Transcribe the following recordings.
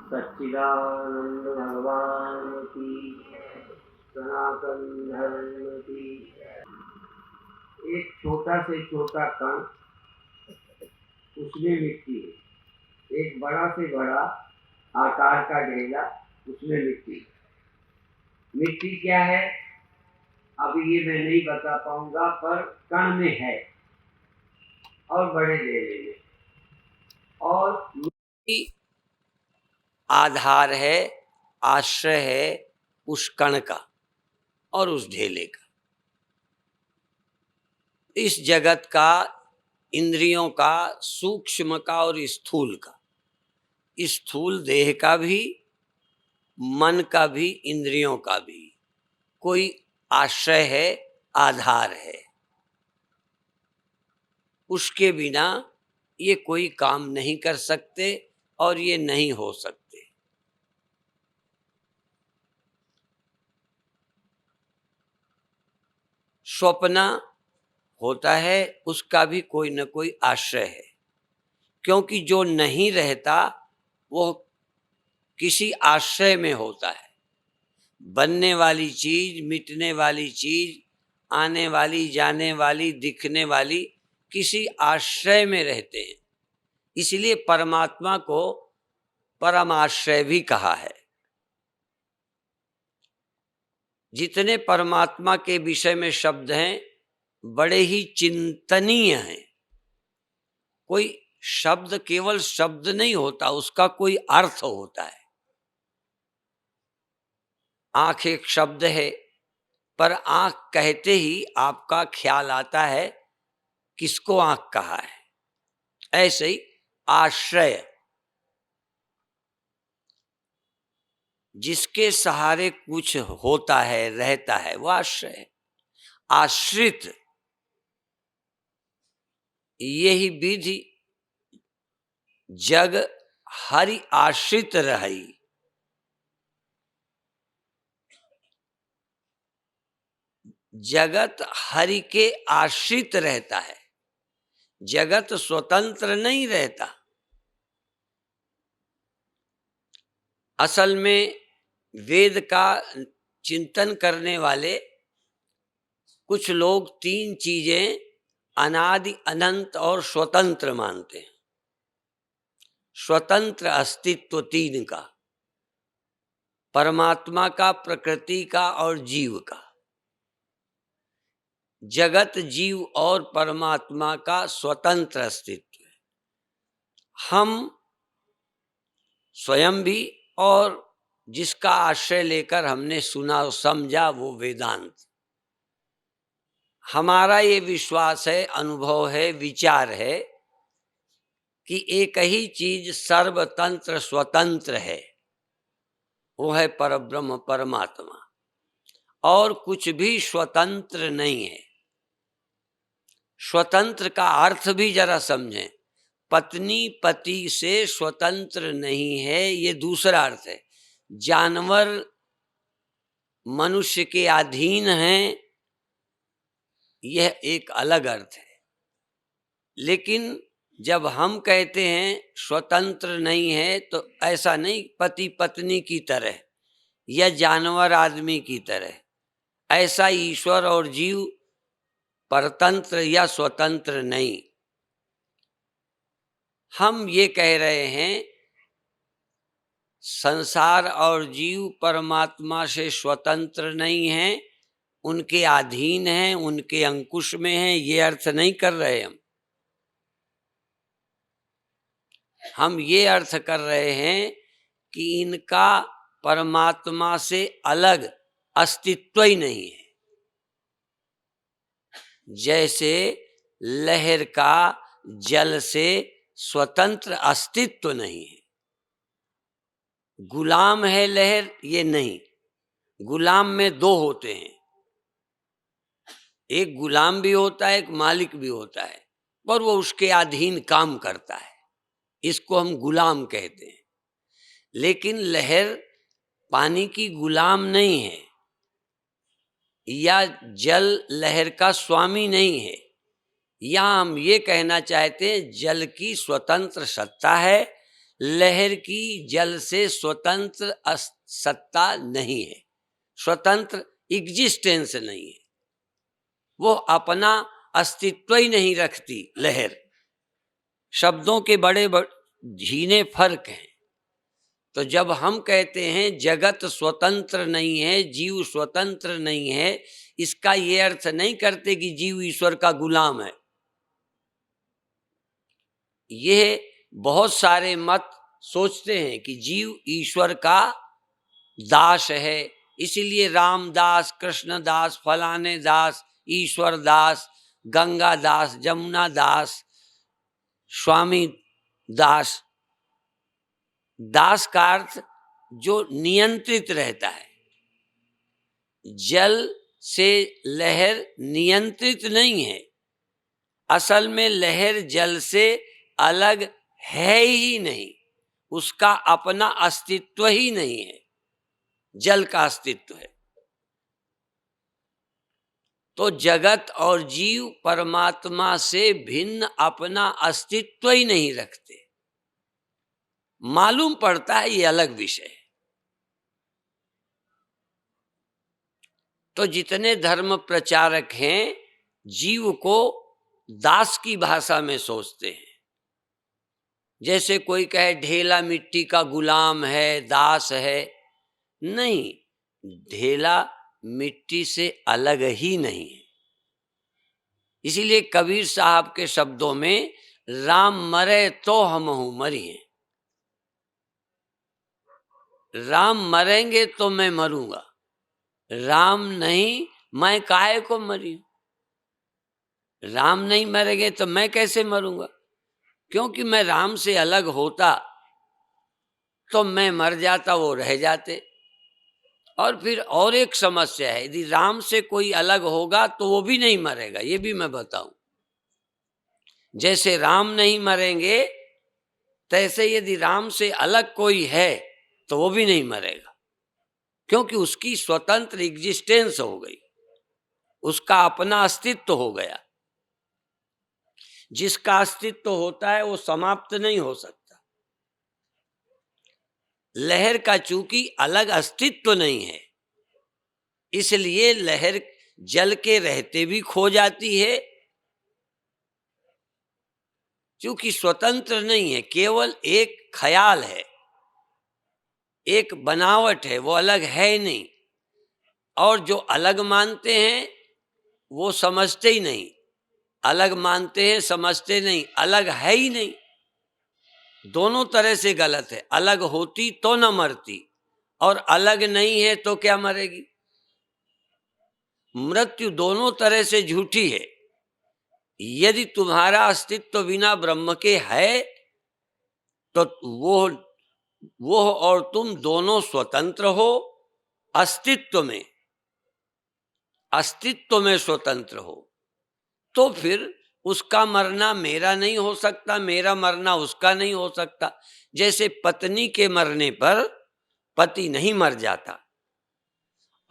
सच्चिदानंद भगवान की, सनातन धर्म की। एक छोटा से छोटा कण, उसमें मिट्टी है। एक बड़ा से बड़ा आकार का ढेला, उसमें मिट्टी है। मिट्टी क्या है अब ये मैं नहीं बता पाऊंगा, पर कण में है और बड़े ढेले में। और मिट्टी आधार है, आश्रय है उस कण का और उस ढेले का। इस जगत का, इंद्रियों का, सूक्ष्म का और स्थूल का, स्थूल देह का भी, मन का भी, इंद्रियों का भी कोई आश्रय है, आधार है। उसके बिना ये कोई काम नहीं कर सकते और ये नहीं हो सकते। स्वप्न होता है, उसका भी कोई न कोई आश्रय है, क्योंकि जो नहीं रहता वो किसी आश्रय में होता है। बनने वाली चीज, मिटने वाली चीज, आने वाली, जाने वाली, दिखने वाली किसी आश्रय में रहते हैं। इसलिए परमात्मा को परमाश्रय भी कहा है। जितने परमात्मा के विषय में शब्द हैं बड़े ही चिंतनीय हैं। कोई शब्द केवल शब्द नहीं होता, उसका कोई अर्थ होता है। आंख एक शब्द है, पर आंख कहते ही आपका ख्याल आता है किसको आंख कहा है। ऐसे ही आश्रय, जिसके सहारे कुछ होता है, रहता है, वो आश्रय है। आश्रित, यही विधि जग हरि आश्रित रही। जगत हरि के आश्रित रहता है, जगत स्वतंत्र नहीं रहता। असल में वेद का चिंतन करने वाले कुछ लोग तीन चीजें अनादि, अनंत और स्वतंत्र मानते हैं। स्वतंत्र अस्तित्व तीन का, परमात्मा का, प्रकृति का और जीव का। जगत, जीव और परमात्मा का स्वतंत्र अस्तित्व है। हम स्वयं भी, और जिसका आश्रय लेकर हमने सुना और समझा वो वेदांत। हमारा ये विश्वास है, अनुभव है, विचार है कि एक ही चीज सर्वतंत्र स्वतंत्र है, वो है परब्रह्म परमात्मा, और कुछ भी स्वतंत्र नहीं है। स्वतंत्र का अर्थ भी जरा समझें। पत्नी पति से स्वतंत्र नहीं है, ये दूसरा अर्थ है। जानवर मनुष्य के अधीन हैं, यह एक अलग अर्थ है। लेकिन जब हम कहते हैं स्वतंत्र नहीं है, तो ऐसा नहीं पति पत्नी की तरह या जानवर आदमी की तरह। ऐसा ईश्वर और जीव परतंत्र या स्वतंत्र नहीं। हम ये कह रहे हैं संसार और जीव परमात्मा से स्वतंत्र नहीं हैं, उनके अधीन हैं, उनके अंकुश में हैं, ये अर्थ नहीं कर रहे हम ये अर्थ कर रहे हैं कि इनका परमात्मा से अलग अस्तित्व ही नहीं है। जैसे लहर का जल से स्वतंत्र अस्तित्व नहीं है। गुलाम है लहर, ये नहीं। गुलाम में दो होते हैं, एक गुलाम भी होता है, एक मालिक भी होता है, पर वो उसके अधीन काम करता है, इसको हम गुलाम कहते हैं। लेकिन लहर पानी की गुलाम नहीं है, या जल लहर का स्वामी नहीं है। या हम ये कहना चाहते हैं जल की स्वतंत्र सत्ता है, लहर की जल से स्वतंत्र सत्ता नहीं है, स्वतंत्र एग्जिस्टेंस नहीं है, वो अपना अस्तित्व ही नहीं रखती लहर। शब्दों के बड़े झीने फर्क हैं। तो जब हम कहते हैं जगत स्वतंत्र नहीं है, जीव स्वतंत्र नहीं है, इसका ये अर्थ नहीं करते कि जीव ईश्वर का गुलाम है। यह बहुत सारे मत सोचते हैं कि जीव ईश्वर का दास है, इसीलिए रामदास, कृष्णदास, फलाने दास, ईश्वर दास, गंगा दास, जमुना दास, स्वामी दास। दास का अर्थ जो नियंत्रित रहता है। जल से लहर नियंत्रित नहीं है, असल में लहर जल से अलग है ही नहीं, उसका अपना अस्तित्व ही नहीं है, जल का अस्तित्व है। तो जगत और जीव परमात्मा से भिन्न अपना अस्तित्व ही नहीं रखते। मालूम पड़ता है ये अलग विषय है। तो जितने धर्म प्रचारक हैं जीव को दास की भाषा में सोचते हैं। जैसे कोई कहे ढेला मिट्टी का गुलाम है, दास है। नहीं, ढेला मिट्टी से अलग ही नहीं है। इसीलिए कबीर साहब के शब्दों में राम मरे तो हमहु मरिए, राम मरेंगे तो मैं मरूंगा, राम नहीं मैं काहे को मरी। राम नहीं मरेंगे तो मैं कैसे मरूंगा, क्योंकि मैं राम से अलग होता तो मैं मर जाता, वो रह जाते। और फिर और एक समस्या है, यदि राम से कोई अलग होगा तो वो भी नहीं मरेगा, ये भी मैं बताऊं। जैसे राम नहीं मरेंगे तैसे यदि राम से अलग कोई है तो वो भी नहीं मरेगा, क्योंकि उसकी स्वतंत्र एग्जिस्टेंस हो गई, उसका अपना अस्तित्व हो गया। जिसका अस्तित्व होता है वो समाप्त नहीं हो सकता। लहर का चूंकि अलग अस्तित्व नहीं है, इसलिए लहर जल के रहते भी खो जाती है, क्योंकि स्वतंत्र नहीं है, केवल एक ख्याल है, एक बनावट है, वो अलग है नहीं। और जो अलग मानते हैं वो समझते ही नहीं, अलग मानते हैं समझते नहीं, अलग है ही नहीं। दोनों तरह से गलत है। अलग होती तो न मरती, और अलग नहीं है तो क्या मरेगी। मृत्यु दोनों तरह से झूठी है। यदि तुम्हारा अस्तित्व बिना ब्रह्म के है तो वो और तुम दोनों स्वतंत्र हो, अस्तित्व में स्वतंत्र हो, तो फिर उसका मरना मेरा नहीं हो सकता, मेरा मरना उसका नहीं हो सकता। जैसे पत्नी के मरने पर पति नहीं मर जाता,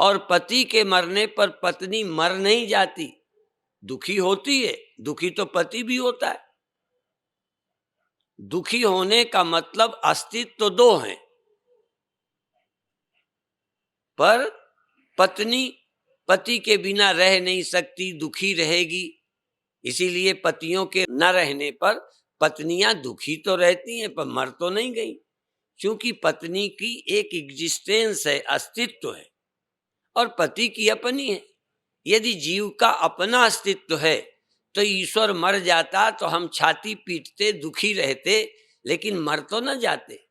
और पति के मरने पर पत्नी मर नहीं जाती, दुखी होती है। दुखी तो पति भी होता है। दुखी होने का मतलब अस्तित्व दो हैं, पर पत्नी पति के बिना रह नहीं सकती, दुखी रहेगी। इसीलिए पतियों के न रहने पर पत्नियां दुखी तो रहती हैं पर मर तो नहीं गई, क्योंकि पत्नी की एक एग्जिस्टेंस है, अस्तित्व है, और पति की अपनी है। यदि जीव का अपना अस्तित्व है तो ईश्वर मर जाता तो हम छाती पीटते, दुखी रहते, लेकिन मर तो न जाते।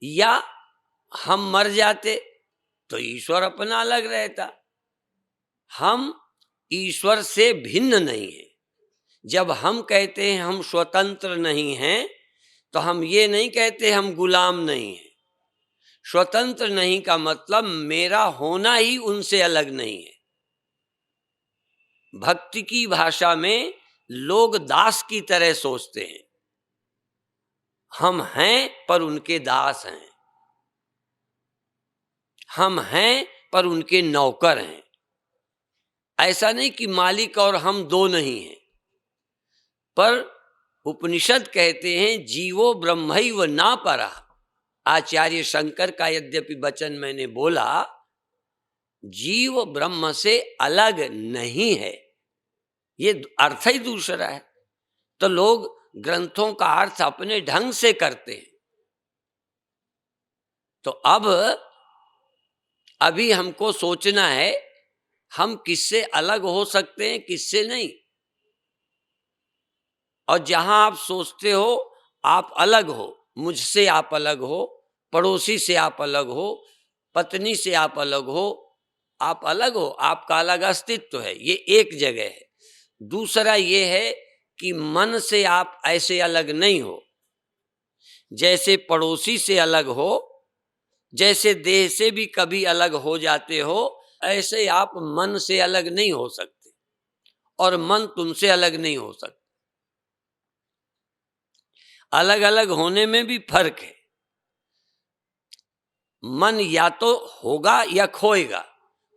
या हम मर जाते तो ईश्वर अपना अलग रहता। हम ईश्वर से भिन्न नहीं है। जब हम कहते हैं हम स्वतंत्र नहीं हैं तो हम ये नहीं कहते हम गुलाम नहीं हैं। स्वतंत्र नहीं का मतलब मेरा होना ही उनसे अलग नहीं है। भक्ति की भाषा में लोग दास की तरह सोचते हैं, हम हैं पर उनके दास हैं, हम हैं पर उनके नौकर हैं। ऐसा नहीं कि मालिक और हम दो नहीं हैं, पर उपनिषद कहते हैं जीवो ब्रह्मैव ना परः। आचार्य शंकर का यद्यपि वचन मैंने बोला, जीव ब्रह्म से अलग नहीं है, ये अर्थ ही दूसरा है। तो लोग ग्रंथों का अर्थ अपने ढंग से करते हैं। तो अभी हमको सोचना है हम किससे अलग हो सकते हैं, किससे नहीं। और जहां आप सोचते हो आप अलग हो, मुझसे आप अलग हो, पड़ोसी से आप अलग हो, पत्नी से आप अलग हो, आप अलग हो, आपका अलग अस्तित्व है, ये एक जगह है। दूसरा ये है कि मन से आप ऐसे अलग नहीं हो, जैसे पड़ोसी से अलग हो, जैसे देह से भी कभी अलग हो जाते हो, ऐसे आप मन से अलग नहीं हो सकते और मन तुमसे अलग नहीं हो सकता। अलग अलग होने में भी फर्क है। मन या तो होगा या खोएगा,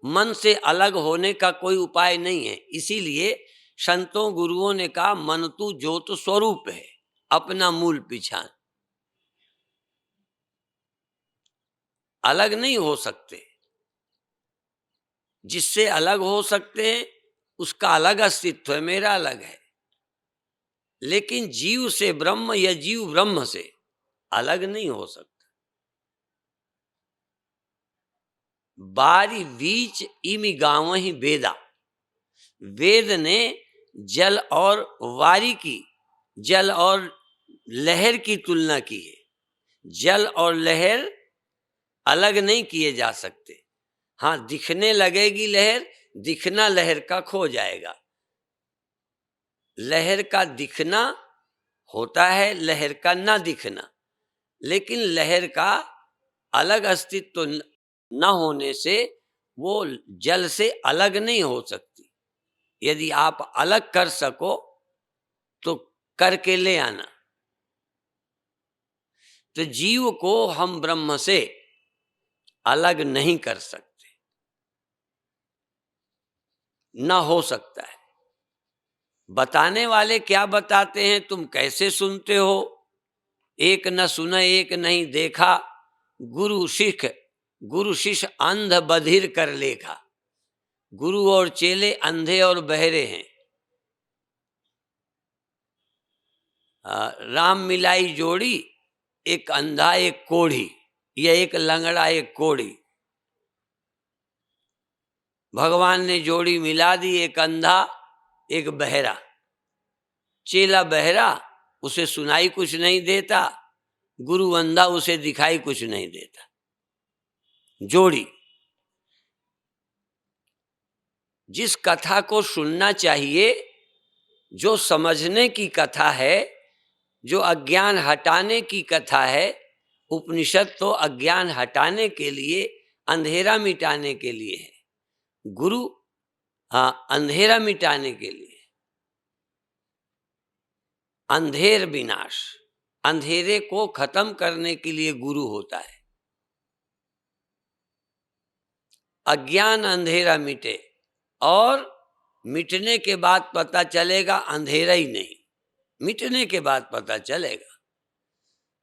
मन से अलग होने का कोई उपाय नहीं है। इसीलिए संतों गुरुओं ने कहा मन तू ज्योत स्वरूप है, अपना मूल पहचान। अलग नहीं हो सकते। जिससे अलग हो सकते हैं उसका अलग अस्तित्व है, मेरा अलग है। लेकिन जीव से ब्रह्म या जीव ब्रह्म से अलग नहीं हो सकता। बारी बीच इमि गाँव ही वेदा। वेद ने जल और वारी की, जल और लहर की तुलना की है। जल और लहर अलग नहीं किए जा सकते। हाँ, दिखने लगेगी लहर, दिखना लहर का खो जाएगा। लहर का दिखना होता है, लहर का ना दिखना। लेकिन लहर का अलग अस्तित्व न होने से वो जल से अलग नहीं हो सकती। यदि आप अलग कर सको तो करके ले आना। तो जीव को हम ब्रह्म से अलग नहीं कर सकते, ना हो सकता है। बताने वाले क्या बताते हैं, तुम कैसे सुनते हो। एक न सुने एक नहीं देखा, गुरु शिष्य अंध बधिर कर लेखा। गुरु और चेले अंधे और बहरे हैं। राम मिलाई जोड़ी, एक अंधा एक कोढ़ी, या एक लंगड़ा एक कोढ़ी। भगवान ने जोड़ी मिला दी, एक अंधा एक बहरा। चेला बहरा, उसे सुनाई कुछ नहीं देता, गुरु अंधा, उसे दिखाई कुछ नहीं देता। जोड़ी। जिस कथा को सुनना चाहिए, जो समझने की कथा है, जो अज्ञान हटाने की कथा है। उपनिषद तो अज्ञान हटाने के लिए, अंधेरा मिटाने के लिए है। गुरु, हाँ, अंधेरा मिटाने के लिए। अंधेर विनाश, अंधेरे को खत्म करने के लिए गुरु होता है। अज्ञान अंधेरा मिटे, और मिटने के बाद पता चलेगा अंधेरा ही नहीं, मिटने के बाद पता चलेगा।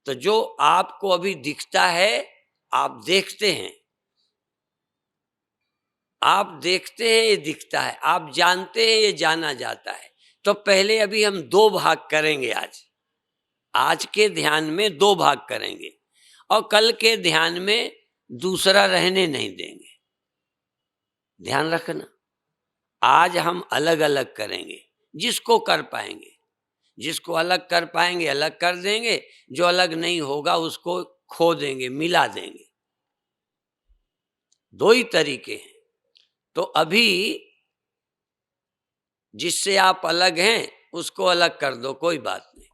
तो जो आपको अभी दिखता है, आप देखते हैं, आप देखते हैं ये दिखता है, आप जानते हैं ये जाना जाता है। तो पहले अभी हम दो भाग करेंगे। आज के ध्यान में दो भाग करेंगे, और कल के ध्यान में दूसरा रहने नहीं देंगे। ध्यान रखना, आज हम अलग अलग करेंगे, जिसको कर पाएंगे। जिसको अलग कर पाएंगे अलग कर देंगे, जो अलग नहीं होगा उसको खो देंगे, मिला देंगे। दो ही तरीके हैं। तो अभी जिससे आप अलग हैं उसको अलग कर दो, कोई बात नहीं।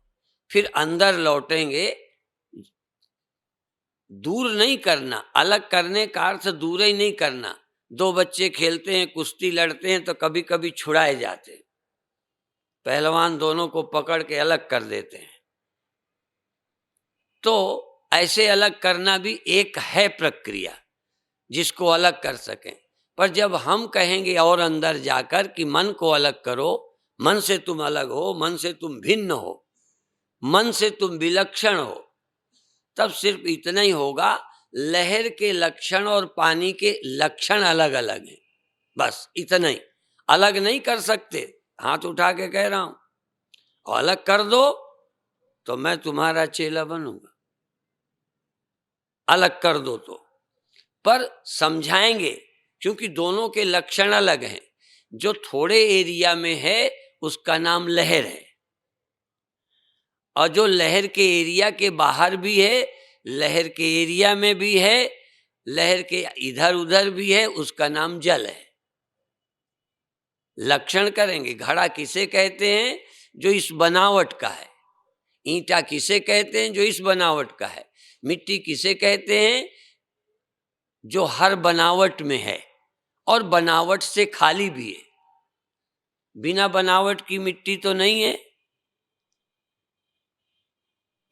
फिर अंदर लौटेंगे। दूर नहीं करना, अलग करने का अर्थ दूर ही नहीं करना। दो बच्चे खेलते हैं, कुश्ती लड़ते हैं, तो कभी कभी छुड़ाए जाते हैं। पहलवान दोनों को पकड़ के अलग कर देते हैं। तो ऐसे अलग करना भी एक है प्रक्रिया, जिसको अलग कर सकें। पर जब हम कहेंगे और अंदर जाकर कि मन को अलग करो, मन से तुम अलग हो, मन से तुम भिन्न हो, मन से तुम विलक्षण हो, तब सिर्फ इतना ही होगा। लहर के लक्षण और पानी के लक्षण अलग अलग हैं, बस इतना ही। अलग नहीं कर सकते, हाथ उठा के कह रहा हूं। और अलग कर दो तो मैं तुम्हारा चेला बनूंगा, अलग कर दो तो। पर समझाएंगे, क्योंकि दोनों के लक्षण अलग हैं। जो थोड़े एरिया में है उसका नाम लहर है, और जो लहर के एरिया के बाहर भी है, लहर के एरिया में भी है, लहर के इधर उधर भी है, उसका नाम जल है। लक्षण करेंगे। घड़ा किसे कहते हैं? जो इस बनावट का है। ईंटा किसे कहते हैं? जो इस बनावट का है। मिट्टी किसे कहते हैं? जो हर बनावट में है और बनावट से खाली भी है। बिना बनावट की मिट्टी तो नहीं है।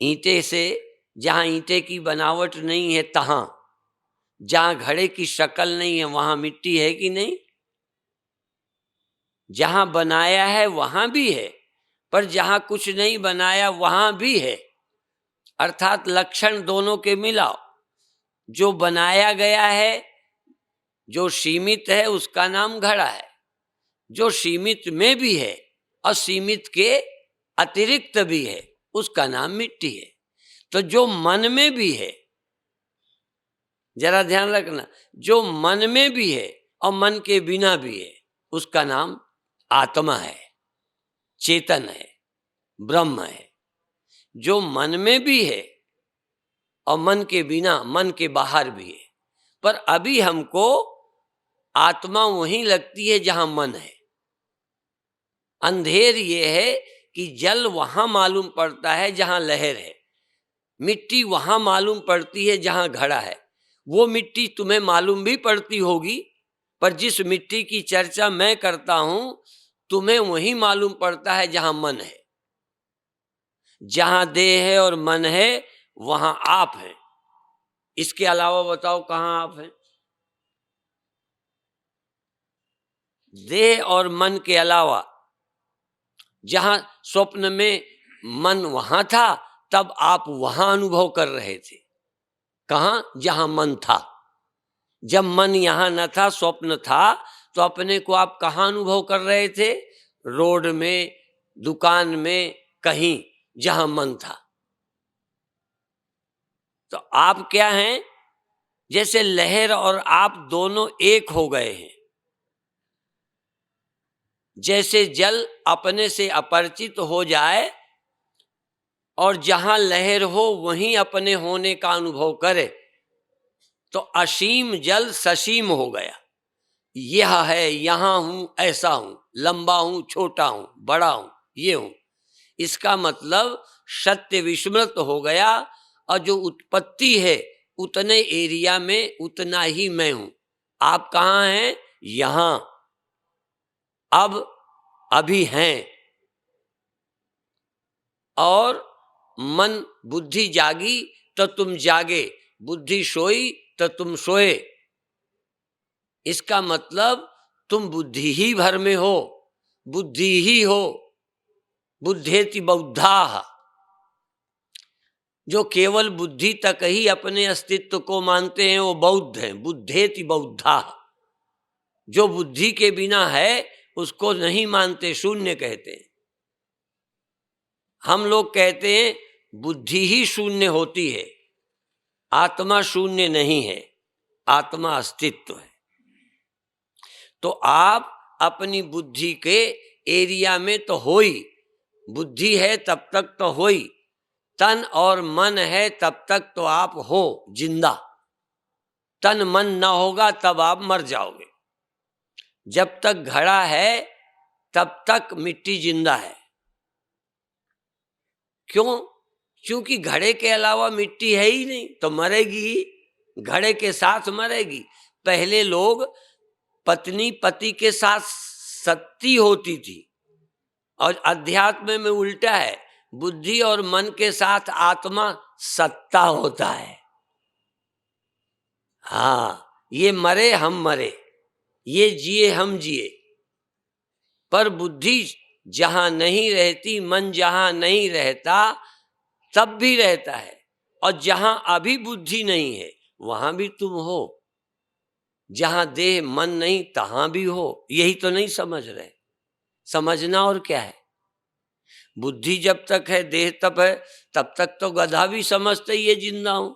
ईंटे से, जहां ईंटे की बनावट नहीं है तहां, जहां घड़े की शक्ल नहीं है वहां मिट्टी है कि नहीं? जहां बनाया है वहां भी है, पर जहां कुछ नहीं बनाया वहां भी है। अर्थात लक्षण दोनों के मिलाओ। जो बनाया गया है, जो सीमित है, उसका नाम घड़ा है। जो सीमित में भी है और सीमित के अतिरिक्त भी है, उसका नाम मिट्टी है। तो जो मन में भी है, जरा ध्यान रखना, जो मन में भी है और मन के बिना भी है, उसका नाम आत्मा है, चेतन है, ब्रह्म है। जो मन में भी है और मन के बिना, मन के बाहर भी है। पर अभी हमको आत्मा वहीं लगती है जहां मन है। अंधेर ये है कि जल वहां मालूम पड़ता है जहां लहर है, मिट्टी वहां मालूम पड़ती है जहां घड़ा है। वो मिट्टी तुम्हें मालूम भी पड़ती होगी, पर जिस मिट्टी की चर्चा मैं करता हूं, तुम्हें वही मालूम पड़ता है जहां मन है। जहां देह है और मन है वहां आप हैं। इसके अलावा बताओ कहां आप हैं? देह और मन के अलावा जहां स्वप्न में मन वहां था, तब आप वहां अनुभव कर रहे थे। कहां? जहां मन था। जब मन यहां न था, स्वप्न था, तो अपने को आप कहां अनुभव कर रहे थे? रोड में, दुकान में, कहीं जहां मन था। तो आप क्या हैं? जैसे लहर और आप दोनों एक हो गए हैं। जैसे जल अपने से अपरिचित हो जाए और जहां लहर हो वहीं अपने होने का अनुभव करे, तो असीम जल ससीम हो गया। यह है, यहां हूं, ऐसा हूं, लंबा हूं, छोटा हूं, बड़ा हूं, ये हूं। इसका मतलब सत्य विस्मृत हो गया, और जो उत्पत्ति है उतने एरिया में उतना ही मैं हूं। आप कहां हैं? यहां। अब अभी हैं। और मन बुद्धि जागी तो तुम जागे, बुद्धि सोई तो तुम सोए। इसका मतलब तुम बुद्धि ही भर में हो, बुद्धि ही हो। बुद्धेति बौद्धा। जो केवल बुद्धि तक ही अपने अस्तित्व को मानते हैं वो बौद्ध हैं। बुद्धेति बौद्धा। जो बुद्धि के बिना है उसको नहीं मानते, शून्य कहते हैं। हम लोग कहते हैं बुद्धि ही शून्य होती है, आत्मा शून्य नहीं है, आत्मा अस्तित्व है। तो आप अपनी बुद्धि के एरिया में तो हो ही, बुद्धि है तब तक तो हो ही, तन और मन है तब तक तो आप हो जिंदा। तन मन ना होगा तब आप मर जाओगे। जब तक घड़ा है तब तक मिट्टी जिंदा है। क्यों? क्योंकि घड़े के अलावा मिट्टी है ही नहीं, तो मरेगी ही, घड़े के साथ मरेगी। पहले लोग पत्नी पति के साथ सती होती थी, और अध्यात्म में उल्टा है, बुद्धि और मन के साथ आत्मा सत्ता होता है। हाँ, ये मरे हम मरे, ये जिए हम जिए। पर बुद्धि जहां नहीं रहती, मन जहां नहीं रहता, तब भी रहता है। और जहां अभी बुद्धि नहीं है वहां भी तुम हो, जहां देह मन नहीं तहां भी हो। यही तो नहीं समझ रहे। समझना और क्या है। बुद्धि जब तक है देह तब है, तब तक तो गधा भी समझते ही ये जिंदा हूं,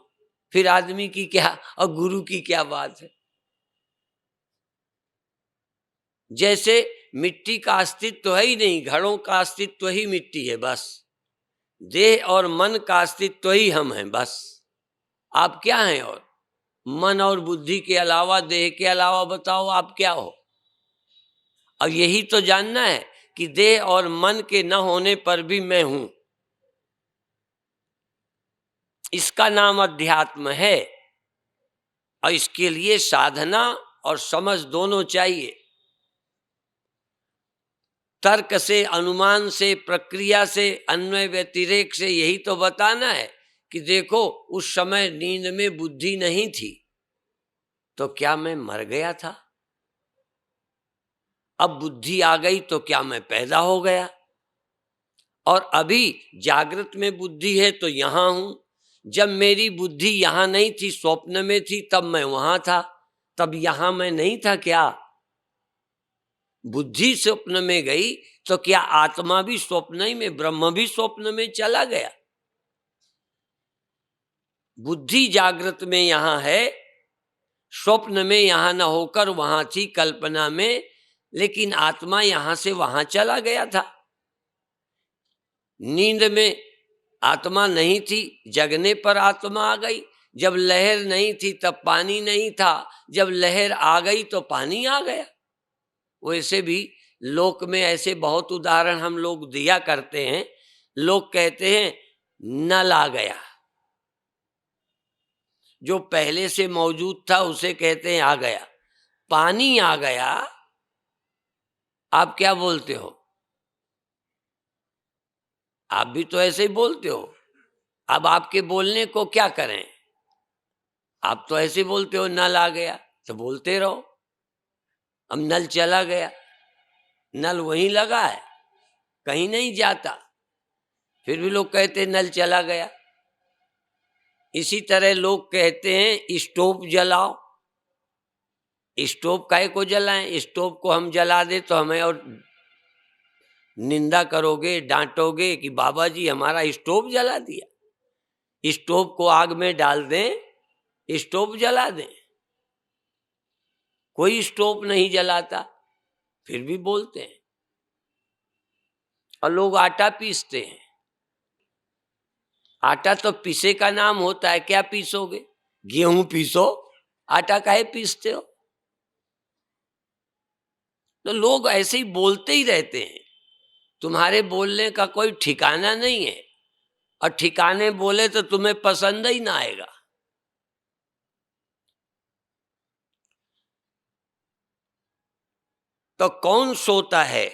फिर आदमी की क्या और गुरु की क्या बात है। जैसे मिट्टी का अस्तित्व तो है ही नहीं, घड़ों का अस्तित्व तो ही मिट्टी है बस, देह और मन का अस्तित्व तो ही हम हैं बस। आप क्या हैं? और मन और बुद्धि के अलावा, देह के अलावा बताओ आप क्या हो। अब यही तो जानना है कि देह और मन के न होने पर भी मैं हूं। इसका नाम अध्यात्म है। और इसके लिए साधना और समझ दोनों चाहिए। तर्क से, अनुमान से, प्रक्रिया से, अन्वय व्यतिरेक से यही तो बताना है कि देखो उस समय नींद में बुद्धि नहीं थी तो क्या मैं मर गया था? अब बुद्धि आ गई तो क्या मैं पैदा हो गया? और अभी जागृत में बुद्धि है तो यहां हूं। जब मेरी बुद्धि यहां नहीं थी, स्वप्न में थी, तब मैं वहां था, तब यहां मैं नहीं था क्या? बुद्धि स्वप्न में गई तो क्या आत्मा भी स्वप्न ही में, ब्रह्म भी स्वप्न में चला गया? बुद्धि जागृत में यहां है, स्वप्न में यहां न होकर वहां थी कल्पना में, लेकिन आत्मा यहां से वहां चला गया था। नींद में आत्मा नहीं थी, जगने पर आत्मा आ गई। जब लहर नहीं थी तब पानी नहीं था, जब लहर आ गई तो पानी आ गया। वैसे भी लोक में ऐसे बहुत उदाहरण हम लोग दिया करते हैं। लोग कहते हैं नल आ गया, जो पहले से मौजूद था उसे कहते हैं आ गया। पानी आ गया, आप क्या बोलते हो? आप भी तो ऐसे ही बोलते हो। अब आपके बोलने को क्या करें? आप तो ऐसे बोलते हो नल आ गया, तो बोलते रहो। अब नल चला गया, नल वहीं लगा है, कहीं नहीं जाता, फिर भी लोग कहते हैं नल चला गया। इसी तरह लोग कहते हैं स्टोव जलाओ। स्टोव काहे को जलाएं? स्टोव को हम जला दे तो हमें और निंदा करोगे, डांटोगे कि बाबा जी हमारा स्टोव जला दिया। स्टोव को आग में डाल दें, स्टोव जला दें। कोई स्टोव नहीं जलाता, फिर भी बोलते हैं। और लोग आटा पीसते हैं। आटा तो पीसे का नाम होता है, क्या पीसोगे? गेहूं पीसो, आटा काहे पीसते हो? तो लोग ऐसे ही बोलते ही रहते हैं। तुम्हारे बोलने का कोई ठिकाना नहीं है, और ठिकाने बोले तो तुम्हें पसंद ही ना आएगा। तो कौन सोता है,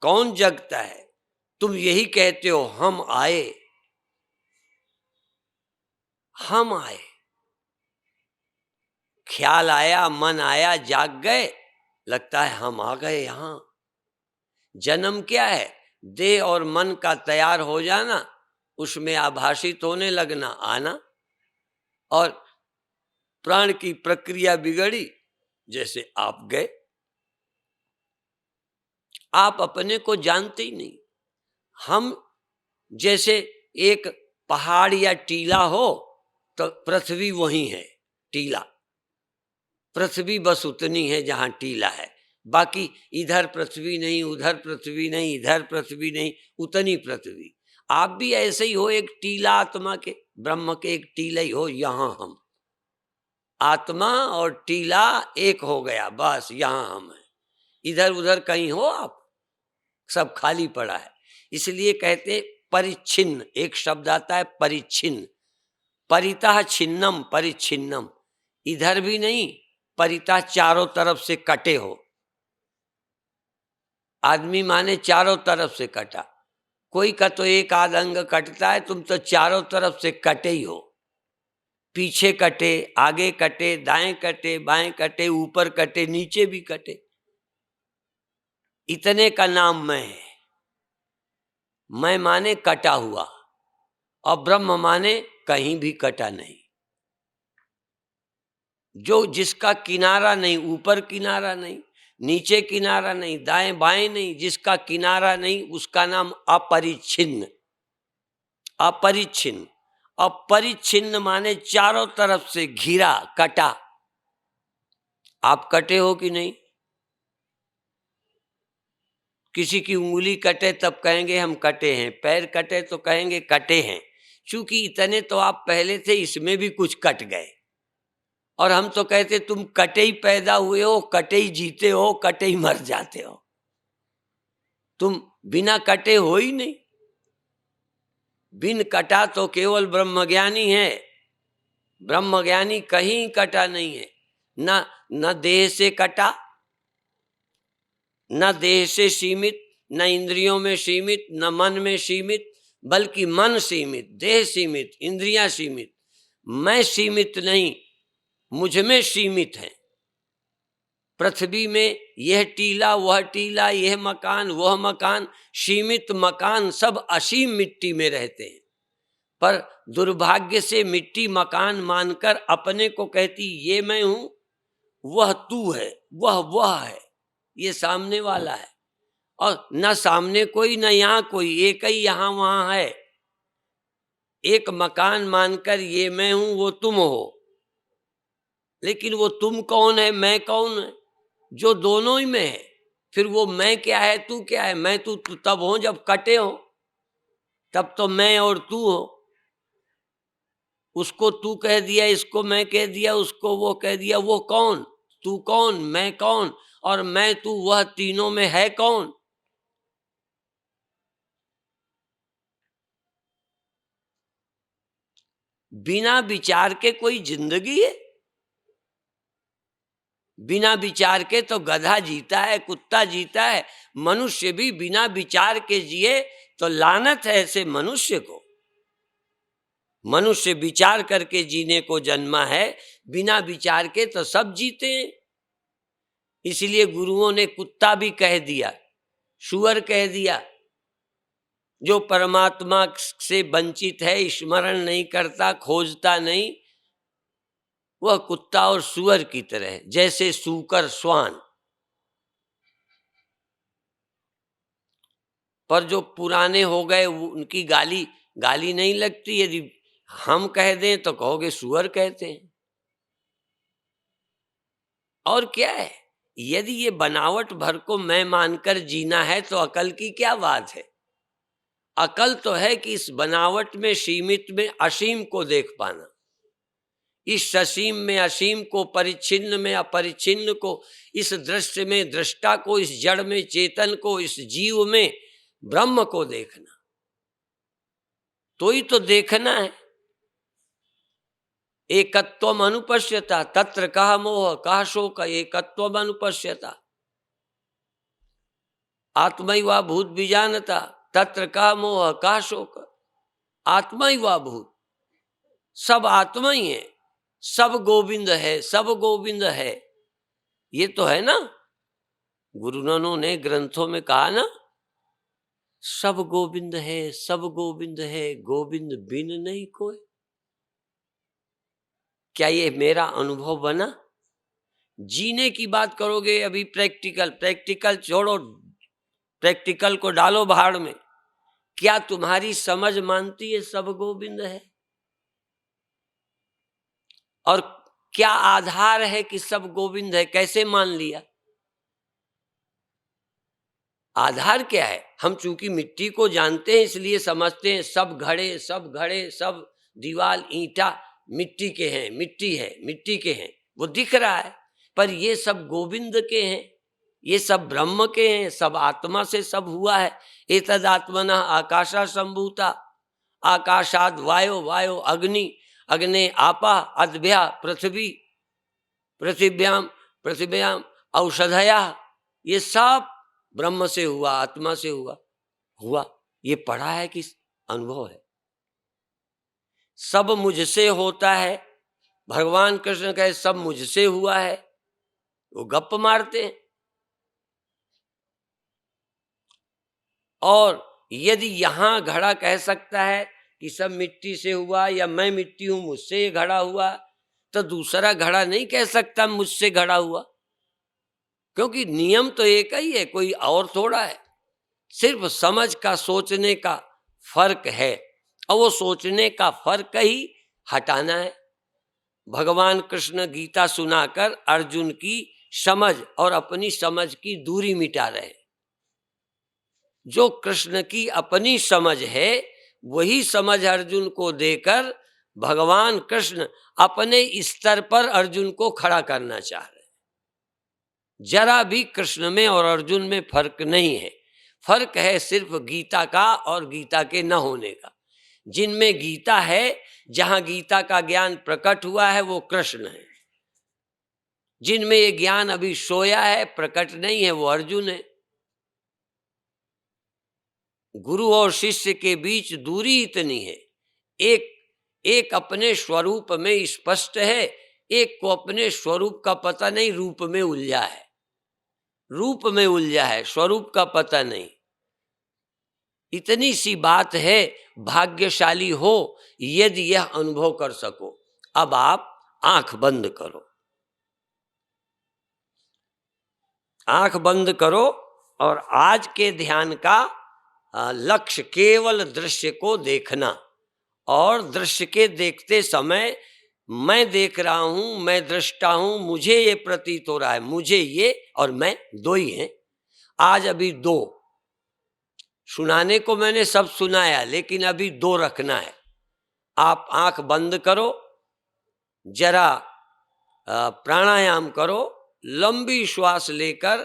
कौन जगता है? तुम यही कहते हो हम आए, हम आए। ख्याल आया, मन आया, जाग गए, लगता है हम आ गए यहां। जन्म क्या है? देह और मन का तैयार हो जाना, उसमें आभाषित होने लगना, आना। और प्राण की प्रक्रिया बिगड़ी, जैसे आप गए। आप अपने को जानते ही नहीं। हम जैसे एक पहाड़ या टीला हो तो पृथ्वी वही है, टीला। पृथ्वी बस उतनी है जहां टीला है, बाकी इधर पृथ्वी नहीं, उधर पृथ्वी नहीं, इधर पृथ्वी नहीं, उतनी पृथ्वी। आप भी ऐसे ही हो, एक टीला आत्मा के, ब्रह्म के एक टीला ही हो। यहां हम, आत्मा और टीला एक हो गया, बस यहां हम हैं। इधर उधर कहीं हो आप? सब खाली पड़ा है। इसलिए कहते परिच्छिन्न, एक शब्द आता है परिच्छिन्न। परितः छिन्नम परिच्छिन्नम, इधर भी नहीं, परितः चारों तरफ से कटे हो। आदमी माने चारों तरफ से कटा। कोई का तो एक आध अंग कटता है, तुम तो चारों तरफ से कटे ही हो। पीछे कटे, आगे कटे, दाएं कटे, बाएं कटे, ऊपर कटे, नीचे भी कटे। इतने का नाम मैं है। मैं माने कटा हुआ। और ब्रह्म माने कहीं भी कटा नहीं, जो जिसका किनारा नहीं, ऊपर किनारा नहीं, नीचे किनारा नहीं, दाएं बाएं नहीं, जिसका किनारा नहीं उसका नाम अपरिच्छिन्न। अपरिच्छिन्न, अपरिच्छिन्न माने चारों तरफ से घिरा, कटा। आप कटे हो कि नहीं? किसी की उंगली कटे तब कहेंगे हम कटे हैं, पैर कटे तो कहेंगे कटे हैं, क्योंकि इतने तो आप पहले थे, इसमें भी कुछ कट गए। और हम तो कहते तुम कटे ही पैदा हुए हो, कटे ही जीते हो, कटे ही मर जाते हो, तुम बिना कटे हो ही नहीं। बिन कटा तो केवल ब्रह्मज्ञानी है, ब्रह्मज्ञानी कहीं कटा नहीं है। न देह से कटा, न देह से सीमित, न इंद्रियों में सीमित, न मन में सीमित, बल्कि मन सीमित, देह सीमित, इंद्रियां सीमित, मैं सीमित नहीं, मुझ में सीमित है। पृथ्वी में यह टीला वह टीला, यह मकान वह मकान, सीमित मकान सब असीम मिट्टी में रहते हैं, पर दुर्भाग्य से मिट्टी मकान मानकर अपने को कहती ये मैं हूं, वह तू है, वह है, ये सामने वाला है। और न सामने कोई न यहाँ कोई, एक ही यहाँ वहां है। एक मकान मानकर ये मैं हूं वो तुम हो, लेकिन वो तुम कौन है, मैं कौन है? जो दोनों ही में है। फिर वो मैं क्या है, तू क्या है? मैं तू तब हो जब कटे हो, तब तो मैं और तू हो। उसको तू कह दिया, इसको मैं कह दिया, उसको वो कह दिया। वो कौन? तू कौन, मैं कौन, और मैं तू वह तीनों में है कौन? बिना विचार के कोई जिंदगी है? बिना विचार के तो गधा जीता है, कुत्ता जीता है। मनुष्य भी बिना विचार के जिए तो लानत है ऐसे मनुष्य को। मनुष्य विचार करके जीने को जन्मा है, बिना विचार के तो सब जीते हैं। इसलिए गुरुओं ने कुत्ता भी कह दिया, सुअर कह दिया। जो परमात्मा से वंचित है, स्मरण नहीं करता, खोजता नहीं, वह कुत्ता और सुअर की तरह है, जैसे सूकर श्वान। पर जो पुराने हो गए उनकी गाली नहीं लगती। यदि हम कह दें तो कहोगे सुअर कहते हैं। और क्या है? यदि ये बनावट भर को मैं मानकर जीना है तो अकल की क्या बात है? अकल तो है कि इस बनावट में, सीमित में असीम को देख पाना, इस ससीम में असीम को, परिच्छिन्न में अपरिच्छिन्न को, इस दृश्य में दृष्टा को, इस जड़ में चेतन को, इस जीव में ब्रह्म को देखना। तो ही तो देखना है। एकत्वम अनुपश्यता तत्र कह मोह कह शोक, एकत्वम अनुपश्यता। आत्मैवा भूत बीजानता तत्र कह मोह कह शोक। आत्मा ही वा भूत, सब आत्मा ही है, सब गोविंद है, सब गोविंद है। ये तो है ना, गुरुजनों ने ग्रंथों में कहा ना, सब गोविंद है, सब गोविंद है, गोविंद बिन नहीं कोई। क्या ये मेरा अनुभव बना? जीने की बात करोगे, अभी प्रैक्टिकल छोड़ो, प्रैक्टिकल को डालो भाड़ में। क्या तुम्हारी समझ मानती है सब गोविंद है? और क्या आधार है कि सब गोविंद है? कैसे मान लिया? आधार क्या है? हम चूंकि मिट्टी को जानते हैं इसलिए समझते हैं सब घड़े, सब घड़े, सब दीवार ईंटा मिट्टी के हैं, मिट्टी है, मिट्टी के हैं, वो दिख रहा है। पर ये सब गोविंद के हैं, ये सब ब्रह्म के हैं, सब आत्मा से सब हुआ है। एतद आत्मना आकाशा संभूता, आकाशाद वायो, वायो अग्नि, अग्ने आपा, अद्भ्या पृथ्वी, पृथिव्याम, पृथिव्याम औषधया। ये सब ब्रह्म से हुआ, आत्मा से हुआ। ये पढ़ा है कि अनुभव है? सब मुझसे होता है। भगवान कृष्ण कहे सब मुझसे हुआ है, वो गप मारते हैं। और यदि यहां घड़ा कह सकता है कि सब मिट्टी से हुआ या मैं मिट्टी हूं मुझसे ये घड़ा हुआ, तो दूसरा घड़ा नहीं कह सकता मुझसे घड़ा हुआ, क्योंकि नियम तो एक ही है, कोई और थोड़ा है। सिर्फ समझ का, सोचने का फर्क है, और वो सोचने का फर्क ही हटाना है। भगवान कृष्ण गीता सुनाकर अर्जुन की समझ और अपनी समझ की दूरी मिटा रहे। जो कृष्ण की अपनी समझ है वही समझ अर्जुन को देकर भगवान कृष्ण अपने स्तर पर अर्जुन को खड़ा करना चाह रहे। जरा भी कृष्ण में और अर्जुन में फर्क नहीं है। फर्क है सिर्फ गीता का और गीता के न होने का। जिनमें गीता है, जहां गीता का ज्ञान प्रकट हुआ है, वो कृष्ण है। जिनमें ये ज्ञान अभी सोया है, प्रकट नहीं है, वो अर्जुन है। गुरु और शिष्य के बीच दूरी इतनी है, एक एक अपने स्वरूप में स्पष्ट है, एक को अपने स्वरूप का पता नहीं, रूप में उलझा है। रूप में उलझा है, स्वरूप का पता नहीं। इतनी सी बात है, भाग्यशाली हो यदि यह अनुभव कर सको। अब आप आंख बंद करो, आंख बंद करो, और आज के ध्यान का लक्ष्य केवल दृश्य को देखना। और दृश्य के देखते समय मैं देख रहा हूं, मैं दृष्टा हूं, मुझे ये प्रतीत हो रहा है, मुझे ये और मैं दो ही हैं। आज अभी दो सुनाने को मैंने सब सुनाया, लेकिन अभी दो रखना है। आप आंख बंद करो, जरा प्राणायाम करो, लंबी श्वास लेकर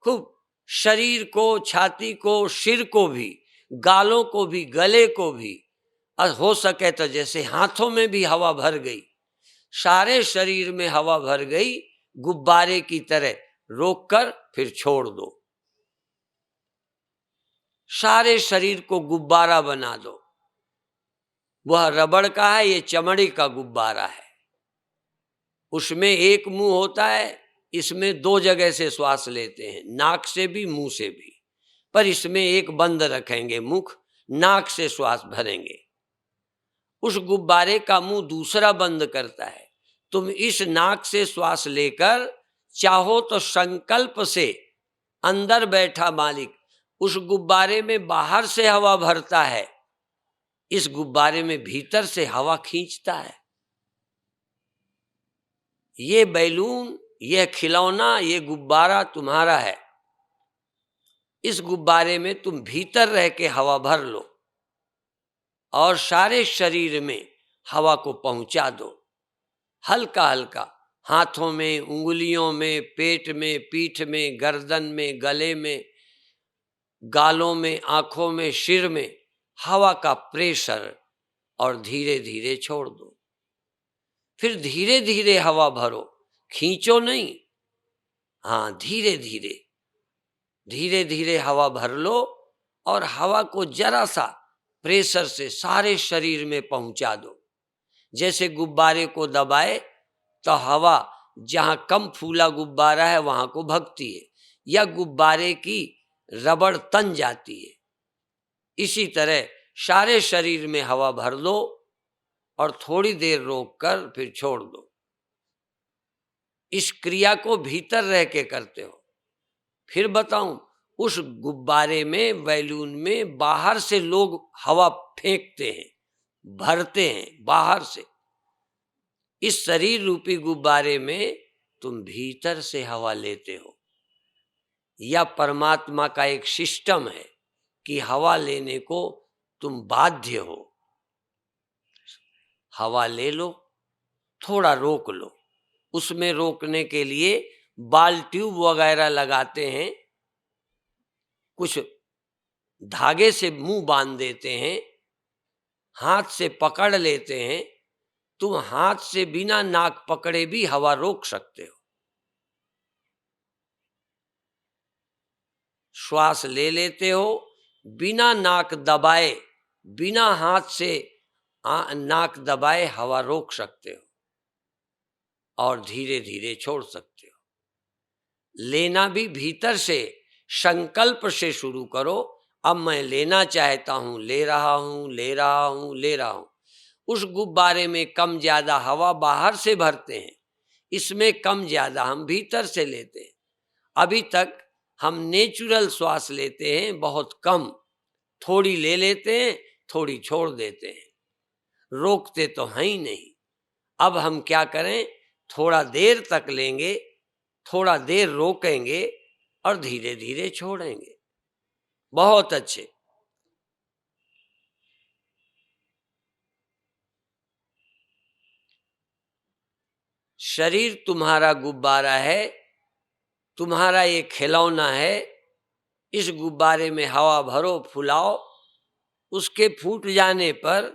खूब शरीर को, छाती को, सिर को भी, गालों को भी, गले को भी, और हो सके तो जैसे हाथों में भी हवा भर गई, सारे शरीर में हवा भर गई, गुब्बारे की तरह रोककर फिर छोड़ दो। सारे शरीर को गुब्बारा बना दो। वह रबड़ का है, ये चमड़े का गुब्बारा है। उसमें एक मुंह होता है, इसमें दो जगह से श्वास लेते हैं, नाक से भी मुंह से भी, पर इसमें एक बंद रखेंगे मुख, नाक से श्वास भरेंगे। उस गुब्बारे का मुंह दूसरा बंद करता है। तुम इस नाक से श्वास लेकर चाहो तो संकल्प से अंदर बैठा मालिक उस गुब्बारे में बाहर से हवा भरता है, इस गुब्बारे में भीतर से हवा खींचता है। ये बैलून, ये खिलौना, ये गुब्बारा तुम्हारा है। इस गुब्बारे में तुम भीतर रह के हवा भर लो और सारे शरीर में हवा को पहुंचा दो, हल्का हल्का, हाथों में, उंगलियों में, पेट में, पीठ में, गर्दन में, गले में, गालों में, आंखों में, सिर में हवा का प्रेशर, और धीरे धीरे छोड़ दो। फिर धीरे धीरे हवा भरो, खींचो नहीं, हाँ धीरे धीरे, धीरे धीरे हवा भर लो, और हवा को जरा सा प्रेशर से सारे शरीर में पहुंचा दो। जैसे गुब्बारे को दबाए तो हवा जहां कम फूला गुब्बारा है वहां को भगती है, या गुब्बारे की रबड़ तन जाती है। इसी तरह सारे शरीर में हवा भर दो और थोड़ी देर रोककर फिर छोड़ दो। इस क्रिया को भीतर रह के करते हो। फिर बताऊं, उस गुब्बारे में, बैलून में बाहर से लोग हवा फेंकते हैं, भरते हैं बाहर से। इस शरीर रूपी गुब्बारे में तुम भीतर से हवा लेते हो। यह परमात्मा का एक सिस्टम है कि हवा लेने को तुम बाध्य हो। हवा ले लो, थोड़ा रोक लो। उसमें रोकने के लिए बाल ट्यूब वगैरह लगाते हैं, कुछ धागे से मुंह बांध देते हैं, हाथ से पकड़ लेते हैं। तुम हाथ से बिना नाक पकड़े भी हवा रोक सकते हो। श्वास ले लेते हो, बिना नाक दबाए, बिना हाथ से नाक दबाए हवा रोक सकते हो, और धीरे धीरे छोड़ सकते हो। लेना भी भीतर से, संकल्प से शुरू करो, अब मैं लेना चाहता हूँ, ले रहा हूँ, ले रहा हूँ, ले रहा हूँ। उस गुब्बारे में कम ज्यादा हवा बाहर से भरते हैं, इसमें कम ज्यादा हम भीतर से लेते हैं। अभी तक हम नेचुरल श्वास लेते हैं, बहुत कम, थोड़ी ले लेते हैं, थोड़ी छोड़ देते हैं, रोकते तो हैं ही नहीं। अब हम क्या करें, थोड़ा देर तक लेंगे, थोड़ा देर रोकेंगे और धीरे धीरे छोड़ेंगे। बहुत अच्छे। शरीर तुम्हारा गुब्बारा है, तुम्हारा ये खिलौना है। इस गुब्बारे में हवा भरो, फुलाओ। उसके फूट जाने पर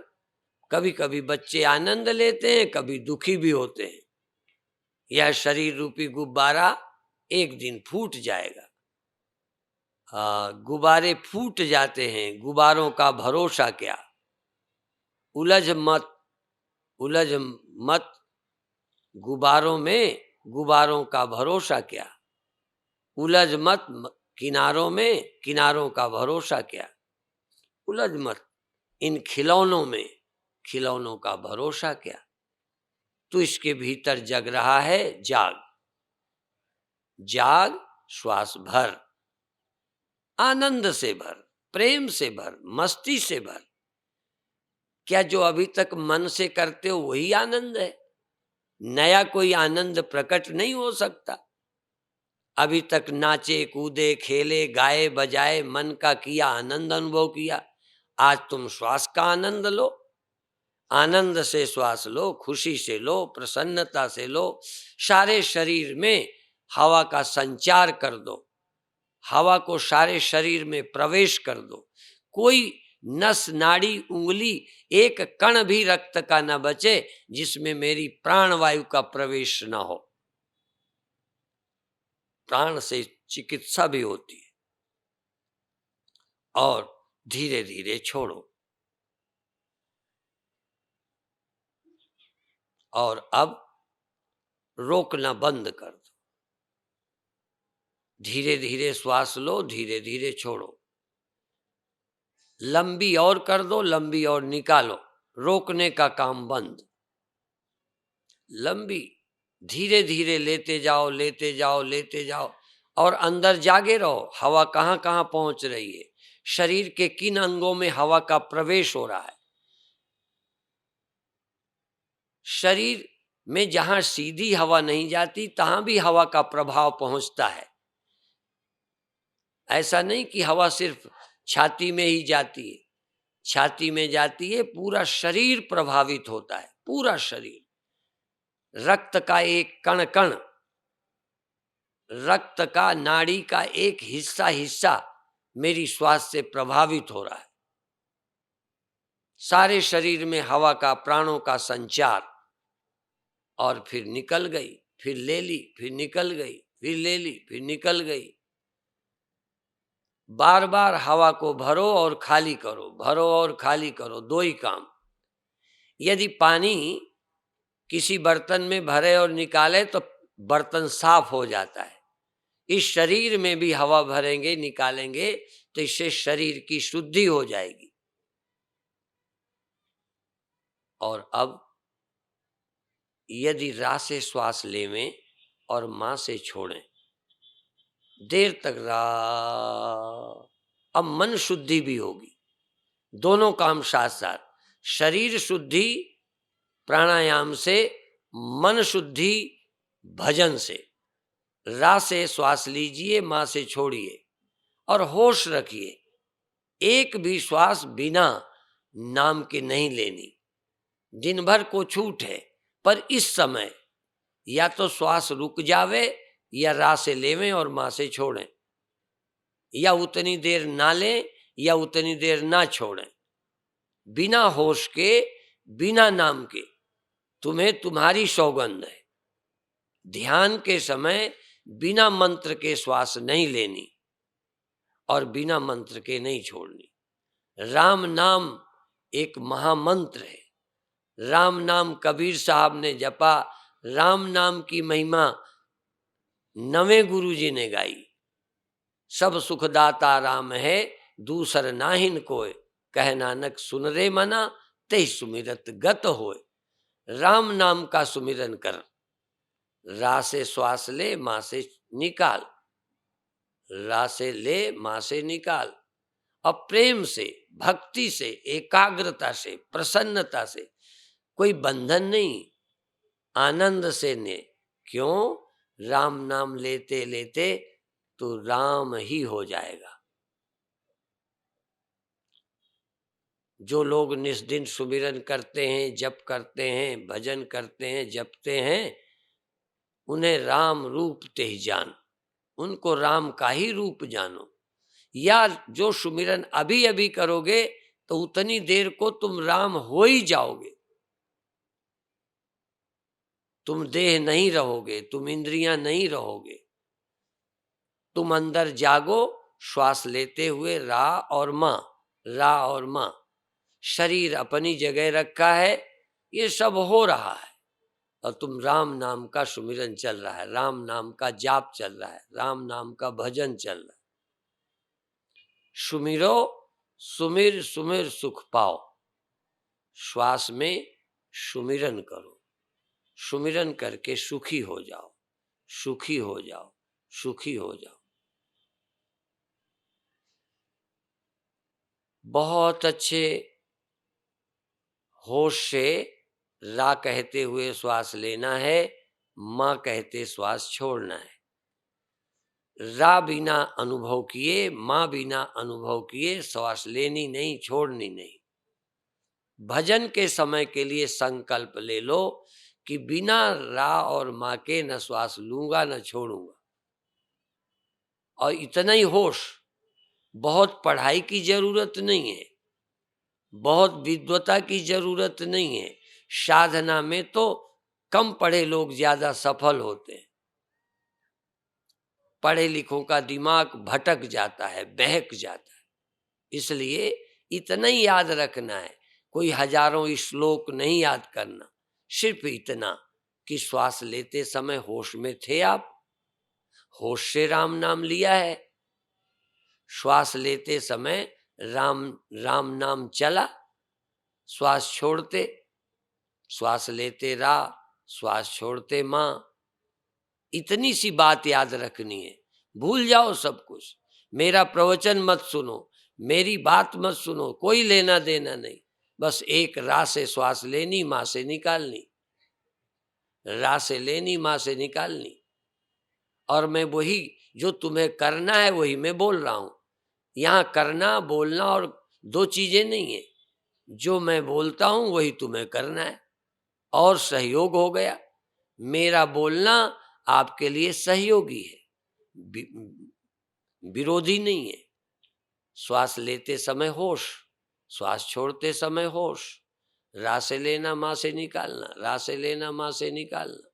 कभी कभी बच्चे आनंद लेते हैं, कभी दुखी भी होते हैं। यह शरीर रूपी गुब्बारा एक दिन फूट जाएगा। गुब्बारे फूट जाते हैं, गुब्बारों का भरोसा क्या। उलझ मत, उलझ मत गुब्बारों में, गुब्बारों का भरोसा क्या। उलझ मत किनारों में, किनारों का भरोसा क्या। उलझ मत इन खिलौनों में, खिलौनों का भरोसा क्या। तू इसके भीतर जग रहा है, जाग, जाग, श्वास भर, आनंद से भर, प्रेम से भर, मस्ती से भर। क्या जो अभी तक मन से करते हो वही आनंद है? नया कोई आनंद प्रकट नहीं हो सकता। अभी तक नाचे कूदे खेले गाए बजाए मन का किया, आनंद अनुभव किया। आज तुम श्वास का आनंद लो, आनंद से श्वास लो, खुशी से लो, प्रसन्नता से लो। सारे शरीर में हवा का संचार कर दो, हवा को सारे शरीर में प्रवेश कर दो। कोई नस नाड़ी उंगली एक कण भी रक्त का न बचे जिसमें मेरी प्राणवायु का प्रवेश न हो। प्राण से चिकित्सा भी होती है। और धीरे धीरे छोड़ो। और अब रोकना बंद कर दो। धीरे धीरे श्वास लो, धीरे धीरे छोड़ो। लंबी और कर दो, लंबी और निकालो। रोकने का काम बंद। लंबी धीरे धीरे लेते जाओ, लेते जाओ, लेते जाओ। और अंदर जागे रहो, हवा कहाँ कहाँ पहुंच रही है, शरीर के किन अंगों में हवा का प्रवेश हो रहा है। शरीर में जहां सीधी हवा नहीं जाती तहां भी हवा का प्रभाव पहुंचता है। ऐसा नहीं कि हवा सिर्फ छाती में ही जाती है। छाती में जाती है, पूरा शरीर प्रभावित होता है, पूरा शरीर। रक्त का एक कण कण, रक्त का नाड़ी का एक हिस्सा हिस्सा मेरी श्वास से प्रभावित हो रहा है। सारे शरीर में हवा का, प्राणों का संचार। और फिर निकल गई, फिर ले ली, फिर निकल गई, फिर ले ली, फिर निकल गई। बार बार हवा को भरो और खाली करो, भरो और खाली करो, दो ही काम। यदि पानी किसी बर्तन में भरे और निकाले तो बर्तन साफ हो जाता है। इस शरीर में भी हवा भरेंगे, निकालेंगे तो इससे शरीर की शुद्धि हो जाएगी। और अब यदि रा से श्वास लेवें और मां से छोड़ें, देर तक रा, अब मन शुद्धि भी होगी। दोनों काम साथ साथ, शरीर शुद्धि प्राणायाम से, मन शुद्धि भजन से। रा से श्वास लीजिए, मां से छोड़िए और होश रखिए। एक भी श्वास बिना नाम के नहीं लेनी। दिन भर को छूट है, पर इस समय या तो श्वास रुक जावे या रा से लेवें और मां से छोड़ें, या उतनी देर ना लें या उतनी देर ना छोड़ें। बिना होश के, बिना नाम के तुम्हें तुम्हारी सौगंध है। ध्यान के समय बिना मंत्र के श्वास नहीं लेनी और बिना मंत्र के नहीं छोड़नी। राम नाम एक महामंत्र है। राम नाम कबीर साहब ने जपा, राम नाम की महिमा नवें गुरु जी ने गाई। सब सुखदाता राम है, दूसर नाहिन कोय, कह नानक सुन रे मना, ते सुमिरत गत होय। राम नाम का सुमिरन कर, रा से श्वास ले, माँ से निकाल, रा से ले, माँ से निकाल। अब प्रेम से, भक्ति से, एकाग्रता से, प्रसन्नता से, कोई बंधन नहीं, आनंद से ने। क्यों? राम नाम लेते लेते तो राम ही हो जाएगा। जो लोग निस्दिन सुमिरन करते हैं, जप करते हैं, भजन करते हैं, जपते हैं, उन्हें राम रूप ते ही जान, उनको राम का ही रूप जानो। या जो सुमिरन अभी अभी करोगे तो उतनी देर को तुम राम हो ही जाओगे। तुम देह नहीं रहोगे, तुम इंद्रियां नहीं रहोगे, तुम अंदर जागो। श्वास लेते हुए रा और माँ, रा और माँ, शरीर अपनी जगह रखा है, ये सब हो रहा है और तुम राम नाम का सुमिरन चल रहा है, राम नाम का जाप चल रहा है, राम नाम का भजन चल रहा है। सुमिरो सुमिर सुमिर सुख पाओ। श्वास में सुमिरन करो, सुमिरन करके सुखी हो जाओ, सुखी हो जाओ, सुखी हो जाओ। बहुत अच्छे होश से रा कहते हुए श्वास लेना है, माँ कहते श्वास छोड़ना है। रा बिना अनुभव किए, माँ बिना अनुभव किए श्वास लेनी नहीं, छोड़नी नहीं। भजन के समय के लिए संकल्प ले लो कि बिना रा और माँ के न श्वास लूंगा न छोड़ूंगा। और इतना ही होश, बहुत पढ़ाई की जरूरत नहीं है, बहुत विद्वता की जरूरत नहीं है। साधना में तो कम पढ़े लोग ज्यादा सफल होते हैं। पढ़े लिखों का दिमाग भटक जाता है, बहक जाता है। इसलिए इतना ही याद रखना है, कोई हजारों श्लोक नहीं याद करना, सिर्फ इतना कि श्वास लेते समय होश में थे आप, होश से राम नाम लिया है। श्वास लेते समय राम राम नाम चला, श्वास छोड़ते, श्वास लेते रा, श्वास छोड़ते माँ। इतनी सी बात याद रखनी है, भूल जाओ सब कुछ। मेरा प्रवचन मत सुनो, मेरी बात मत सुनो, कोई लेना देना नहीं। बस एक रा से श्वास लेनी, माँ से निकालनी, रा से लेनी, माँ से निकालनी। और मैं वही जो तुम्हें करना है वही मैं बोल रहा हूं। यहाँ करना बोलना और दो चीजें नहीं है। जो मैं बोलता हूं वही तुम्हें करना है और सहयोग हो गया। मेरा बोलना आपके लिए सहयोगी है, विरोधी नहीं है। श्वास लेते समय होश, श्वास छोड़ते समय होश, रा से लेना, माँ से निकालना, रा से लेना, माँ से निकालना।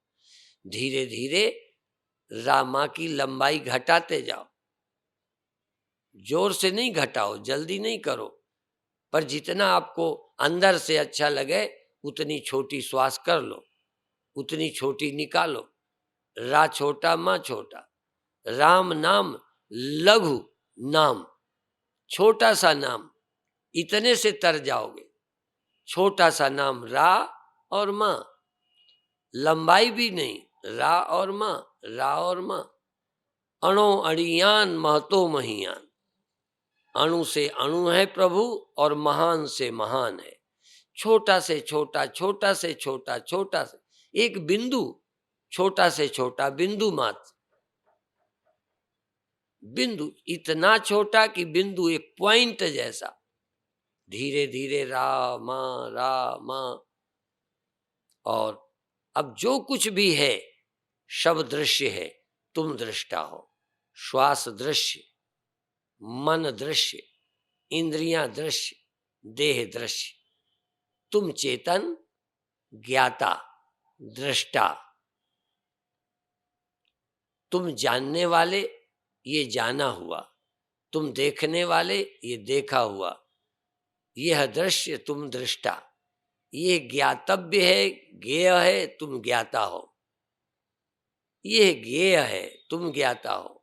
धीरे धीरे रा माँ की लंबाई घटाते जाओ, जोर से नहीं घटाओ, जल्दी नहीं करो, पर जितना आपको अंदर से अच्छा लगे उतनी छोटी श्वास कर लो, उतनी छोटी निकालो। रा छोटा, माँ छोटा, राम नाम लघु नाम, छोटा सा नाम, इतने से तर जाओगे। छोटा सा नाम रा और माँ, लंबाई भी नहीं, रा और माँ, रा और माँ। अणो अणियान महतो महियान, अणु से अणु है प्रभु और महान से महान है। छोटा से छोटा, छोटा से छोटा, छोटा से एक बिंदु, छोटा से छोटा बिंदु मात्र, बिंदु इतना छोटा कि बिंदु एक पॉइंट जैसा। धीरे धीरे रामा। और अब जो कुछ भी है सब दृश्य है, तुम दृष्टा हो। श्वास दृश्य, मन दृश्य, इंद्रियां दृश्य, देह दृश्य, तुम चेतन, ज्ञाता, दृष्टा। तुम जानने वाले, ये जाना हुआ, तुम देखने वाले, ये देखा हुआ। यह दृश्य, तुम दृष्टा। ये ज्ञातव्य है, ज्ञेय है, तुम ज्ञाता हो। ये ज्ञेय है, तुम ज्ञाता हो।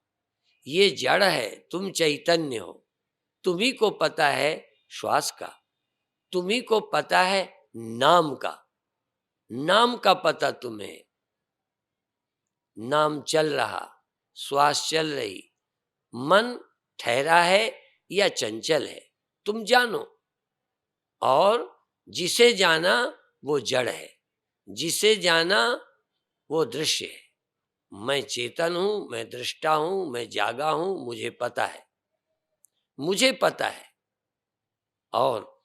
ये जड़ है, तुम चैतन्य हो। तुम्ही को पता है श्वास का, तुम्ही को पता है नाम का, नाम का पता तुम्हें, नाम चल रहा, श्वास चल रही, मन ठहरा है या चंचल है, तुम जानो। और जिसे जाना वो जड़ है, जिसे जाना वो दृश्य है। मैं चेतन हूं, मैं दृष्टा हूं, मैं जागा हूं, मुझे पता है, मुझे पता है। और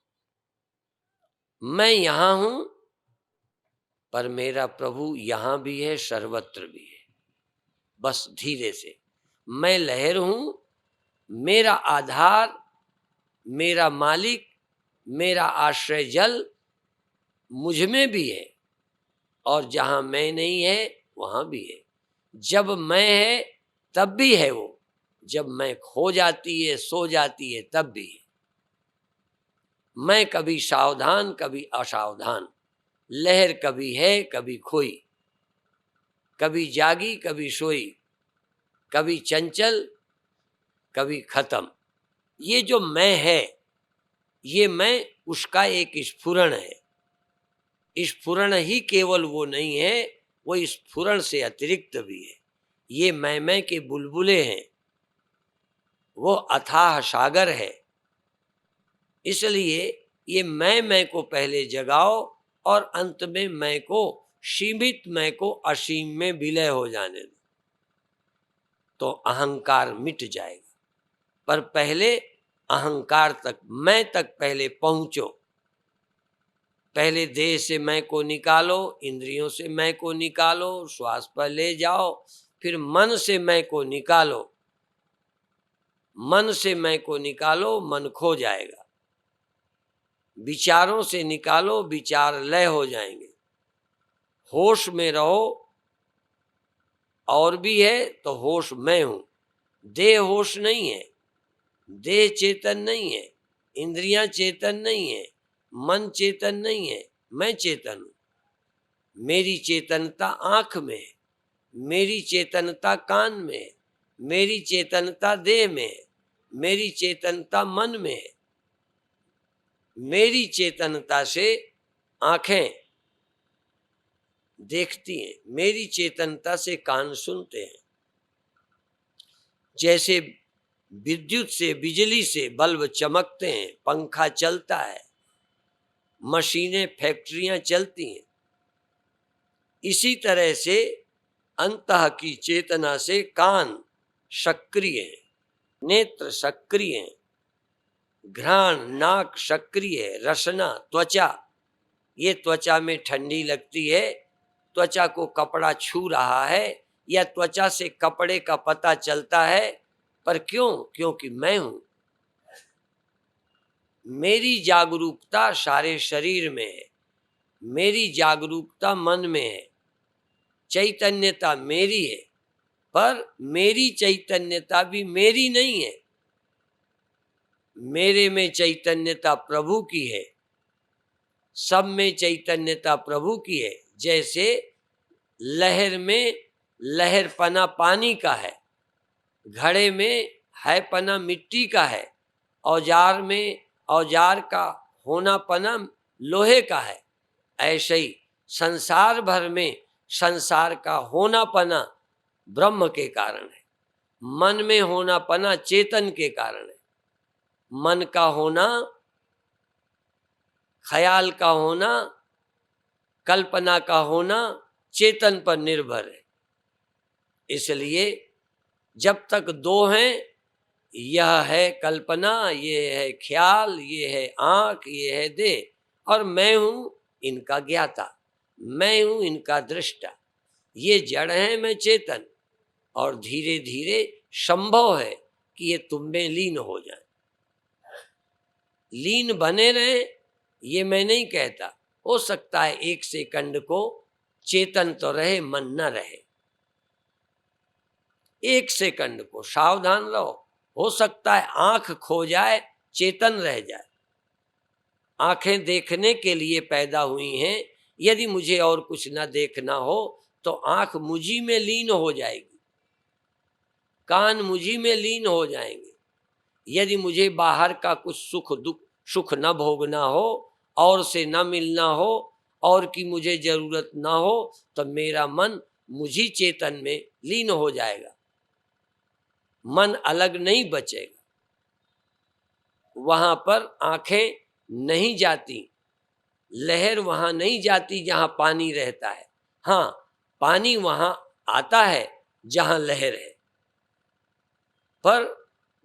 मैं यहां हूं, पर मेरा प्रभु यहां भी है, सर्वत्र भी है। बस धीरे से, मैं लहर हूं, मेरा आधार, मेरा मालिक, मेरा आश्रय जल मुझ में भी है, और जहां मैं नहीं है वहां भी है। जब मैं है तब भी है वो, जब मैं खो जाती है, सो जाती है, तब भी है। मैं कभी सावधान, कभी असावधान, लहर कभी है, कभी खोई, कभी जागी, कभी सोई, कभी चंचल, कभी खत्म। ये जो मैं है, ये मैं उसका एक स्फुरण है। स्फुरण ही केवल वो नहीं है, वो स्फुरण से अतिरिक्त भी है। ये मैं के बुलबुले हैं, वो अथाह सागर है। इसलिए ये मैं को पहले जगाओ, और अंत में मैं को, सीमित मैं को असीम में विलय हो जाने दो, तो अहंकार मिट जाएगा। पर पहले अहंकार तक, मैं तक पहले पहुंचो। पहले देह से मैं को निकालो, इंद्रियों से मैं को निकालो, श्वास पर ले जाओ, फिर मन से मैं को निकालो। मन से मैं को निकालो, मन खो जाएगा। विचारों से निकालो, विचार लय हो जाएंगे। होश में रहो, और भी है तो होश मैं हूं। देह होश नहीं है, देह चेतन नहीं है, इंद्रियां चेतन नहीं है, मन चेतन नहीं है, मैं चेतन हूं। मेरी चेतनता आंख में है, मेरी चेतनता कान में है, मेरी चेतनता देह में है, मेरी चेतनता मन में है। मेरी चेतनता से आंखें देखती हैं, मेरी चेतनता से कान सुनते हैं। जैसे विद्युत से, बिजली से बल्ब चमकते हैं, पंखा चलता है, मशीनें, फैक्ट्रियां चलती हैं, इसी तरह से अंतः की चेतना से कान सक्रिय है, नेत्र सक्रिय है, घ्राण नाक सक्रिय है, रसना त्वचा, ये त्वचा में ठंडी लगती है, त्वचा को कपड़ा छू रहा है, या त्वचा से कपड़े का पता चलता है। पर क्यों? क्योंकि मैं हूं। मेरी जागरूकता सारे शरीर में है, मेरी जागरूकता मन में है, चैतन्यता मेरी है। पर मेरी चैतन्यता भी मेरी नहीं है, मेरे में चैतन्यता प्रभु की है, सब में चैतन्यता प्रभु की है। जैसे लहर में लहरपना पानी का है, घड़े में है पना मिट्टी का है, औजार में औजार का होना पना लोहे का है। ऐसे ही संसार भर में संसार का होना पना ब्रह्म के कारण है, मन में होना पना चेतन के कारण है। मन का होना, ख्याल का होना, कल्पना का होना चेतन पर निर्भर है। इसलिए जब तक दो हैं, यह है कल्पना, ये है ख्याल, ये है आंख, ये है देह, और मैं हूं इनका ज्ञाता, मैं हूं इनका दृष्टा। ये जड़ है, मैं चेतन। और धीरे धीरे संभव है कि ये तुम में लीन हो जाए। लीन बने रहे, ये मैं नहीं कहता। हो सकता है एक सेकंड को चेतन तो रहे, मन न रहे। एक सेकंड को सावधान रहो, हो सकता है आंख खो जाए, चेतन रह जाए। आंखें देखने के लिए पैदा हुई हैं, यदि मुझे और कुछ न देखना हो तो आंख मुझी में लीन हो जाएगी, कान मुझी में लीन हो जाएंगे, यदि मुझे बाहर का कुछ सुख न भोगना हो, और से न मिलना हो, और की मुझे जरूरत ना हो, तो मेरा मन मुझी चेतन में लीन हो जाएगा, मन अलग नहीं बचेगा। वहां पर आंखें नहीं जाती, लहर वहां नहीं जाती जहां पानी रहता है। हाँ, पानी वहां आता है जहां लहर है, पर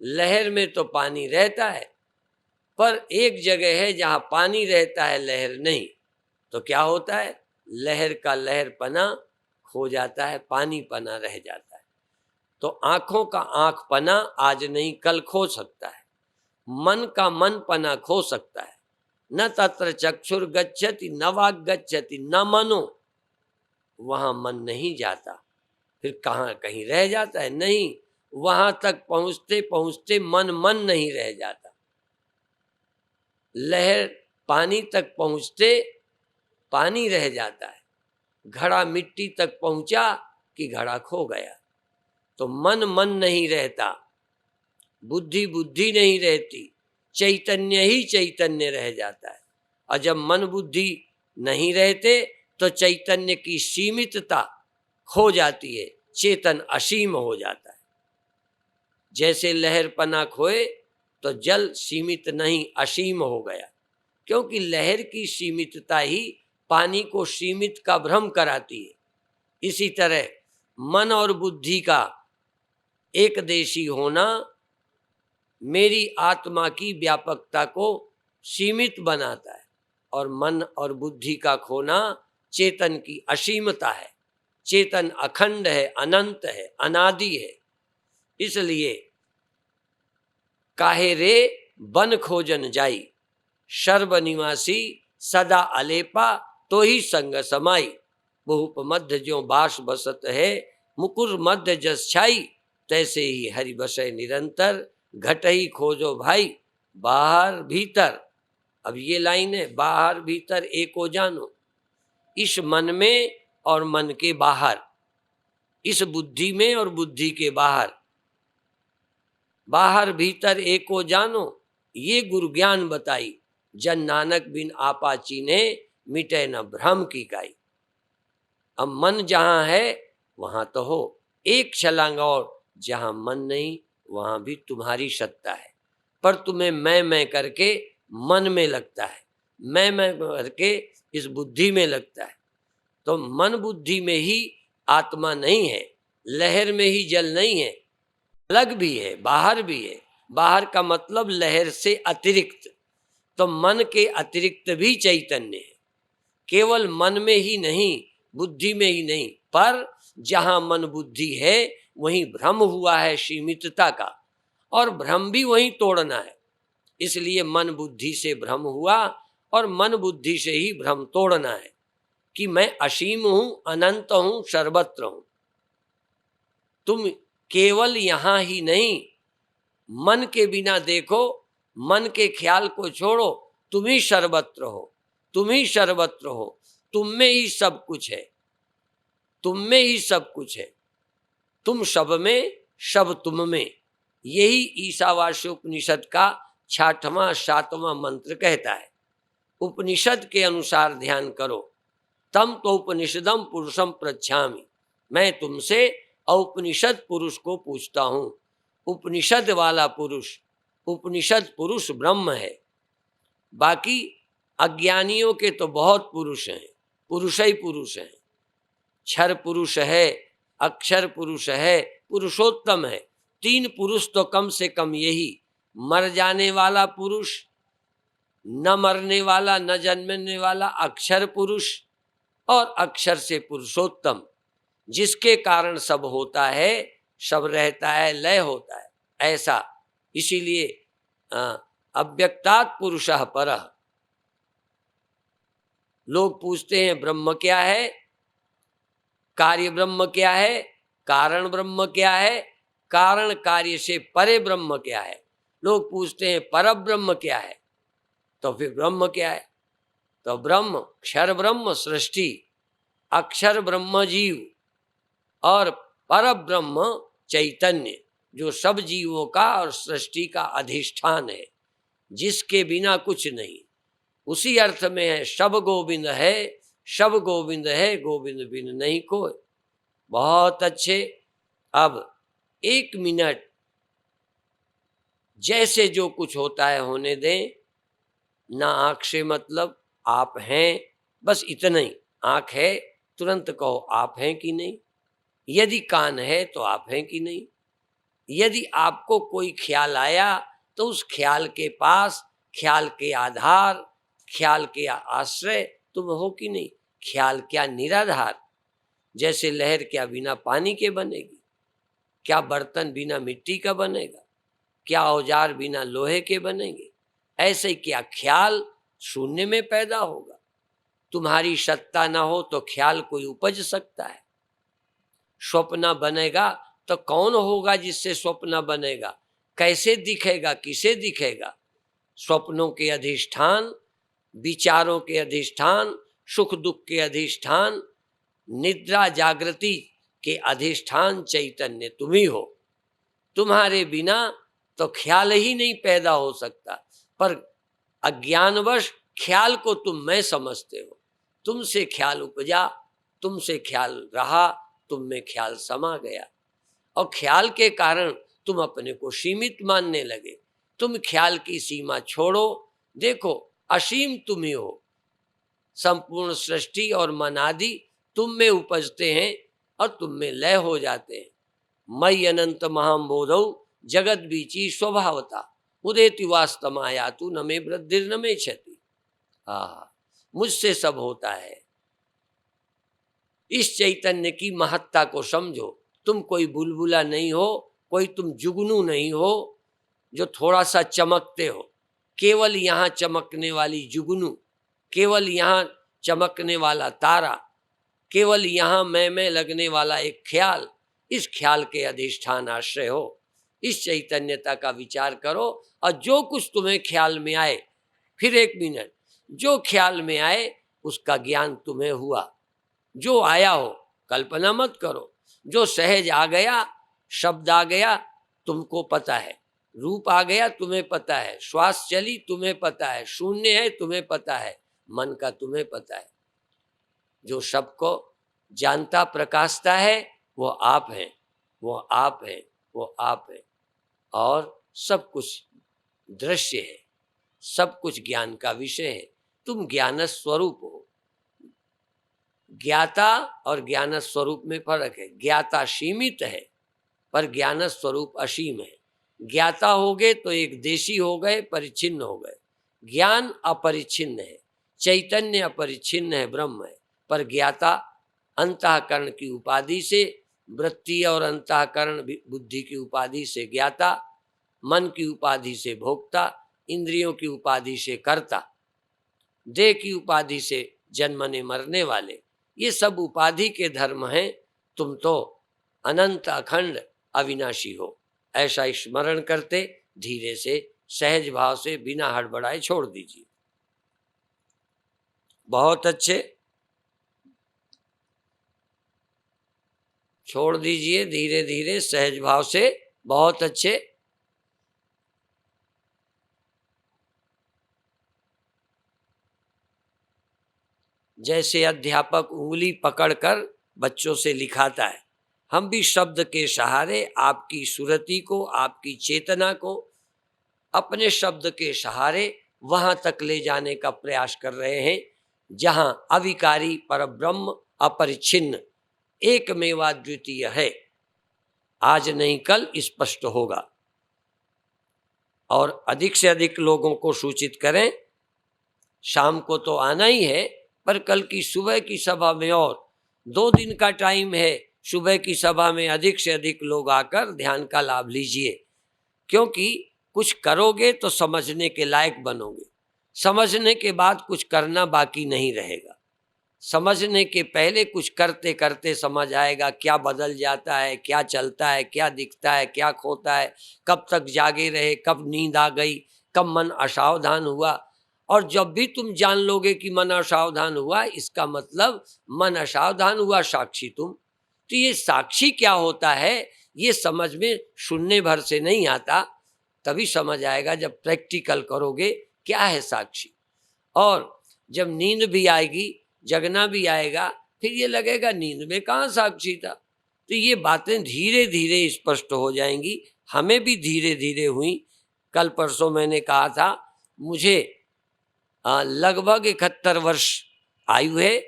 लहर में तो पानी रहता है, पर एक जगह है जहां पानी रहता है, लहर नहीं। तो क्या होता है, लहर का लहर पना खो जाता है, पानी पना रह जाता है। तो आंखों का आंख पना आज नहीं कल खो सकता है, मन का मन पना खो सकता है। न तत्र चक्षुर गच्छति न वाग गच्छति न मनो, वहां मन नहीं जाता, फिर कहाँ कहीं रह जाता है? नहीं, वहां तक पहुंचते पहुंचते मन मन नहीं रह जाता। लहर पानी तक पहुंचते पानी रह जाता है, घड़ा मिट्टी तक पहुंचा कि घड़ा खो गया। तो मन मन नहीं रहता, बुद्धि बुद्धि नहीं रहती, चैतन्य ही चैतन्य रह जाता है। और जब मन बुद्धि नहीं रहते तो चैतन्य की सीमितता खो जाती है, चेतन असीम हो जाता है। जैसे लहर पना खोए तो जल सीमित नहीं असीम हो गया, क्योंकि लहर की सीमितता ही पानी को सीमित का भ्रम कराती है। इसी तरह मन और बुद्धि का एक देशी होना मेरी आत्मा की व्यापकता को सीमित बनाता है, और मन और बुद्धि का खोना चेतन की असीमता है। चेतन अखंड है, अनंत है, अनादि है। इसलिए काहे रे बन खोजन जाई, सर्वनिवासी सदा अलेपा तो ही संग समाई। बहुप मध्य ज्यों बास बसत है, मुकुर मध्य जस छाई, तैसे ही हरि बसै निरंतर, घट ही खोजो भाई बाहर भीतर। अब ये लाइन है, बाहर भीतर एको जानो। इस मन में और मन के बाहर, इस बुद्धि में और बुद्धि के बाहर, बाहर भीतर एको जानो, ये गुरु ज्ञान बताई। जन नानक बिन आपा चीन्हे, मिटे न भ्रम की काई। अब मन जहां है वहां तो हो, एक छलांग और, जहां मन नहीं वहां भी तुम्हारी सत्ता है, पर तुम्हें मैं करके मन में लगता है, मैं करके इस बुद्धि में लगता है। तो मन बुद्धि में ही आत्मा नहीं है, लहर में ही जल नहीं है, अलग भी है, बाहर भी है। बाहर का मतलब लहर से अतिरिक्त, तो मन के अतिरिक्त भी चैतन्य है। केवल मन में ही नहीं, बुद्धि में ही नहीं, पर जहां मन बुद्धि है वहीं भ्रम हुआ है सीमितता का, और भ्रम भी वहीं तोड़ना है। इसलिए मन बुद्धि से भ्रम हुआ, और मन बुद्धि से ही भ्रम तोड़ना है कि मैं असीम हूं, अनंत हूं, सर्वत्र हूं। तुम केवल यहां ही नहीं, मन के बिना देखो, मन के ख्याल को छोड़ो, तुम ही सर्वत्र हो, तुम ही सर्वत्र हो, तुम में ही सब कुछ है, तुम में ही सब कुछ है, तुम सब में, सब तुम में। यही ईशावास्य उपनिषद का 6वां 7वां मंत्र कहता है। उपनिषद के अनुसार ध्यान करो। तम तो उपनिषदम पुरुषम पृच्छामि, मैं तुमसे औपनिषद पुरुष को पूछता हूं। उपनिषद वाला पुरुष, उपनिषद पुरुष ब्रह्म है। बाकी अज्ञानियों के तो बहुत पुरुष हैं, पुरुष ही पुरुष हैं। क्षर पुरुष है, अक्षर पुरुष है, पुरुषोत्तम है। 3 पुरुष तो कम से कम यही, मर जाने वाला पुरुष, न मरने वाला, न जन्मने वाला अक्षर पुरुष, और अक्षर से पुरुषोत्तम, जिसके कारण सब होता है, सब रहता है, लय होता है, ऐसा। इसीलिए अव्यक्तात् पुरुषः परः। लोग पूछते हैं ब्रह्म क्या है, कार्य ब्रह्म क्या है, कारण ब्रह्म क्या है, कारण कार्य से परे ब्रह्म क्या है। लोग पूछते हैं पर ब्रह्म क्या है, तो फिर ब्रह्म क्या है? तो ब्रह्म क्षर ब्रह्म सृष्टि, अक्षर ब्रह्म जीव, और पर ब्रह्म चैतन्य। जो सब जीवों का और सृष्टि का अधिष्ठान है, जिसके बिना कुछ नहीं। उसी अर्थ में है सब गोविंद है, सब गोविंद है, गोविंद बिन नहीं कोई। बहुत अच्छे। अब 1 मिनट जैसे जो कुछ होता है होने दें, ना आंख से मतलब, आप हैं, बस इतना ही। आंख है तुरंत कहो आप हैं कि नहीं, यदि कान है तो आप हैं कि नहीं। यदि आपको कोई ख्याल आया तो उस ख्याल के पास, ख्याल के आधार, ख्याल के आश्रय तुम हो कि नहीं। ख्याल क्या निराधार, जैसे लहर क्या बिना पानी के बनेगी, क्या बर्तन बिना मिट्टी का बनेगा, क्या औजार बिना लोहे के बनेंगे, ऐसे क्या ख्याल शून्य में पैदा होगा। तुम्हारी सत्ता ना हो तो ख्याल कोई उपज सकता है। स्वप्न बनेगा तो कौन होगा जिससे स्वप्न बनेगा, कैसे दिखेगा, किसे दिखेगा। स्वप्नों के अधिष्ठान, विचारों के अधिष्ठान, सुख दुख के अधिष्ठान, निद्रा जागृति के अधिष्ठान चैतन्य तुम ही हो। तुम्हारे बिना तो ख्याल ही नहीं पैदा हो सकता। पर अज्ञानवश ख्याल को तुम मैं समझते हो। तुमसे ख्याल उपजा, तुमसे ख्याल रहा, तुम में ख्याल समा गया, और ख्याल के कारण तुम अपने को सीमित मानने लगे। तुम ख्याल की सीमा छोड़ो, देखो असीम तुम ही हो। संपूर्ण सृष्टि और मन आदि तुम में उपजते हैं और तुम में लय हो जाते हैं। मयि अनंत महाम्बोधौ जगत बीची स्वभावता उदेति वास्तमाया तू न मे वृद्धिर न मे क्षति। मुझसे सब होता है। इस चैतन्य की महत्ता को समझो। तुम कोई बुलबुला नहीं हो, कोई तुम जुगनू नहीं हो जो थोड़ा सा चमकते हो। केवल यहाँ चमकने वाली जुगनू, केवल यहाँ चमकने वाला तारा, केवल यहाँ मैं में लगने वाला एक ख्याल, इस ख्याल के अधिष्ठान आश्रय हो। इस चैतन्यता का विचार करो, और जो कुछ तुम्हें ख्याल में आए, फिर 1 मिनट, जो ख्याल में आए उसका ज्ञान तुम्हें हुआ। जो आया हो कल्पना मत करो, जो सहज आ गया, शब्द आ गया तुमको पता है, रूप आ गया तुम्हें पता है, श्वास चली तुम्हें पता है, शून्य है तुम्हें पता है, मन का तुम्हें पता है। जो सबको जानता प्रकाशता है वो आप हैं, वो आप हैं, वो आप हैं। और सब कुछ दृश्य है, सब कुछ ज्ञान का विषय है। तुम ज्ञान स्वरूप हो। ज्ञाता और ज्ञान स्वरूप में फर्क है। ज्ञाता सीमित है पर ज्ञान स्वरूप असीम है। ज्ञाता हो गए तो एक देशी हो गए, परिच्छिन्न हो गए। ज्ञान अपरिच्छिन्न है, चैतन्य अपरिच्छिन्न है, ब्रह्म है। पर ज्ञाता अंतःकरण की उपाधि से, वृत्ति और अंतःकरण बुद्धि की उपाधि से ज्ञाता, मन की उपाधि से भोक्ता, इंद्रियों की उपाधि से कर्ता, देह की उपाधि से जन्मने मरने वाले, ये सब उपाधि के धर्म हैं। तुम तो अनंत अखंड अविनाशी हो। ऐसा स्मरण करते धीरे से सहज भाव से बिना हड़बड़ाए छोड़ दीजिए। बहुत अच्छे, छोड़ दीजिए धीरे धीरे सहज भाव से। बहुत अच्छे। जैसे अध्यापक उंगली पकड़कर बच्चों से लिखाता है, हम भी शब्द के सहारे आपकी सुरति को, आपकी चेतना को अपने शब्द के सहारे वहां तक ले जाने का प्रयास कर रहे हैं जहां अविकारी परब्रह्म अपरिच्छिन्न एकमेवाद्वितीय है। आज नहीं कल स्पष्ट होगा। और अधिक से अधिक लोगों को सूचित करें। शाम को तो आना ही है, पर कल की सुबह की सभा में और 2 दिन का टाइम है। सुबह की सभा में अधिक से अधिक लोग आकर ध्यान का लाभ लीजिए, क्योंकि कुछ करोगे तो समझने के लायक बनोगे। समझने के बाद कुछ करना बाकी नहीं रहेगा। समझने के पहले कुछ करते करते समझ आएगा क्या बदल जाता है, क्या चलता है, क्या दिखता है, क्या खोता है, कब तक जागे रहे, कब नींद आ गई, कब मन असावधान हुआ। और जब भी तुम जान लोगे कि मन असावधान हुआ, इसका मतलब मन असावधान हुआ, साक्षी तुम। तो ये साक्षी क्या होता है? ये समझ में सुनने भर से नहीं आता, तभी समझ आएगा जब प्रैक्टिकल करोगे क्या है साक्षी। और जब नींद भी आएगी, जगना भी आएगा, फिर ये लगेगा नींद में कहाँ साक्षी था। तो ये बातें धीरे धीरे स्पष्ट हो जाएंगी, हमें भी धीरे धीरे हुई। कल परसों मैंने कहा था मुझे लगभग 71 वर्ष आयु है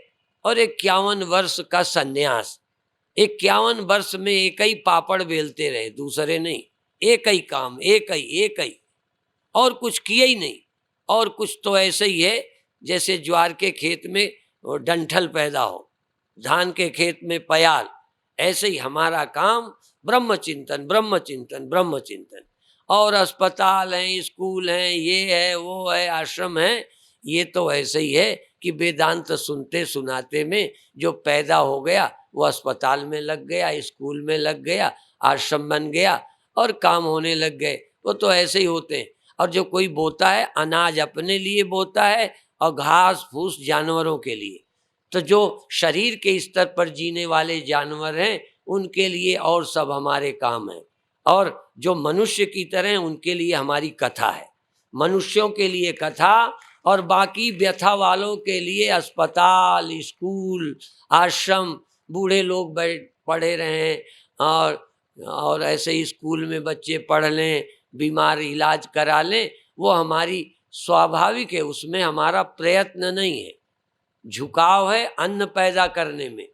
और 51 वर्ष का संन्यास। 51 वर्ष में एक ही पापड़ बेलते रहे, दूसरे नहीं, एक ही काम, एक ही, और कुछ किया ही नहीं। और कुछ तो ऐसे ही है जैसे ज्वार के खेत में डंठल पैदा हो, धान के खेत में पयाल, ऐसे ही हमारा काम ब्रह्म चिंतन, ब्रह्म चिंतन, ब्रह्म चिंतन। और अस्पताल हैं, स्कूल हैं, ये है, वो है, आश्रम है, ये तो ऐसे ही है कि वेदांत सुनते सुनाते में जो पैदा हो गया वो अस्पताल में लग गया, स्कूल में लग गया, आश्रम बन गया और काम होने लग गए। वो तो ऐसे ही होते हैं। और जो कोई बोता है अनाज अपने लिए बोता है और घास फूस जानवरों के लिए। तो जो शरीर के स्तर पर जीने वाले जानवर हैं उनके लिए और सब हमारे काम है। और जो मनुष्य की तरह उनके लिए हमारी कथा है। मनुष्यों के लिए कथा और बाकी व्यथा वालों के लिए अस्पताल, स्कूल, आश्रम, बूढ़े लोग पढ़े रहें और ऐसे ही स्कूल में बच्चे पढ़ लें, बीमार इलाज करा लें, वो हमारी स्वाभाविक है, उसमें हमारा प्रयत्न नहीं है। झुकाव है अन्न पैदा करने में,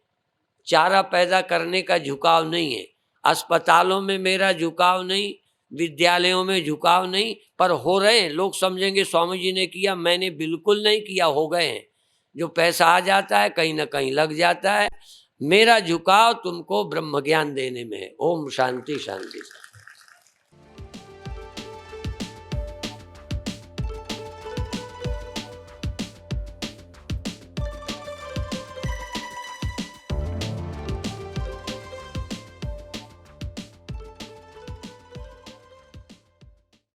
चारा पैदा करने का झुकाव नहीं है। अस्पतालों में मेरा झुकाव नहीं, विद्यालयों में झुकाव नहीं, पर हो रहे हैं। लोग समझेंगे स्वामी जी ने किया, मैंने बिल्कुल नहीं किया, हो गए हैं। जो पैसा आ जाता है कहीं ना कहीं लग जाता है। मेरा झुकाव तुमको ब्रह्म ज्ञान देने में है। ओम शांति शांति।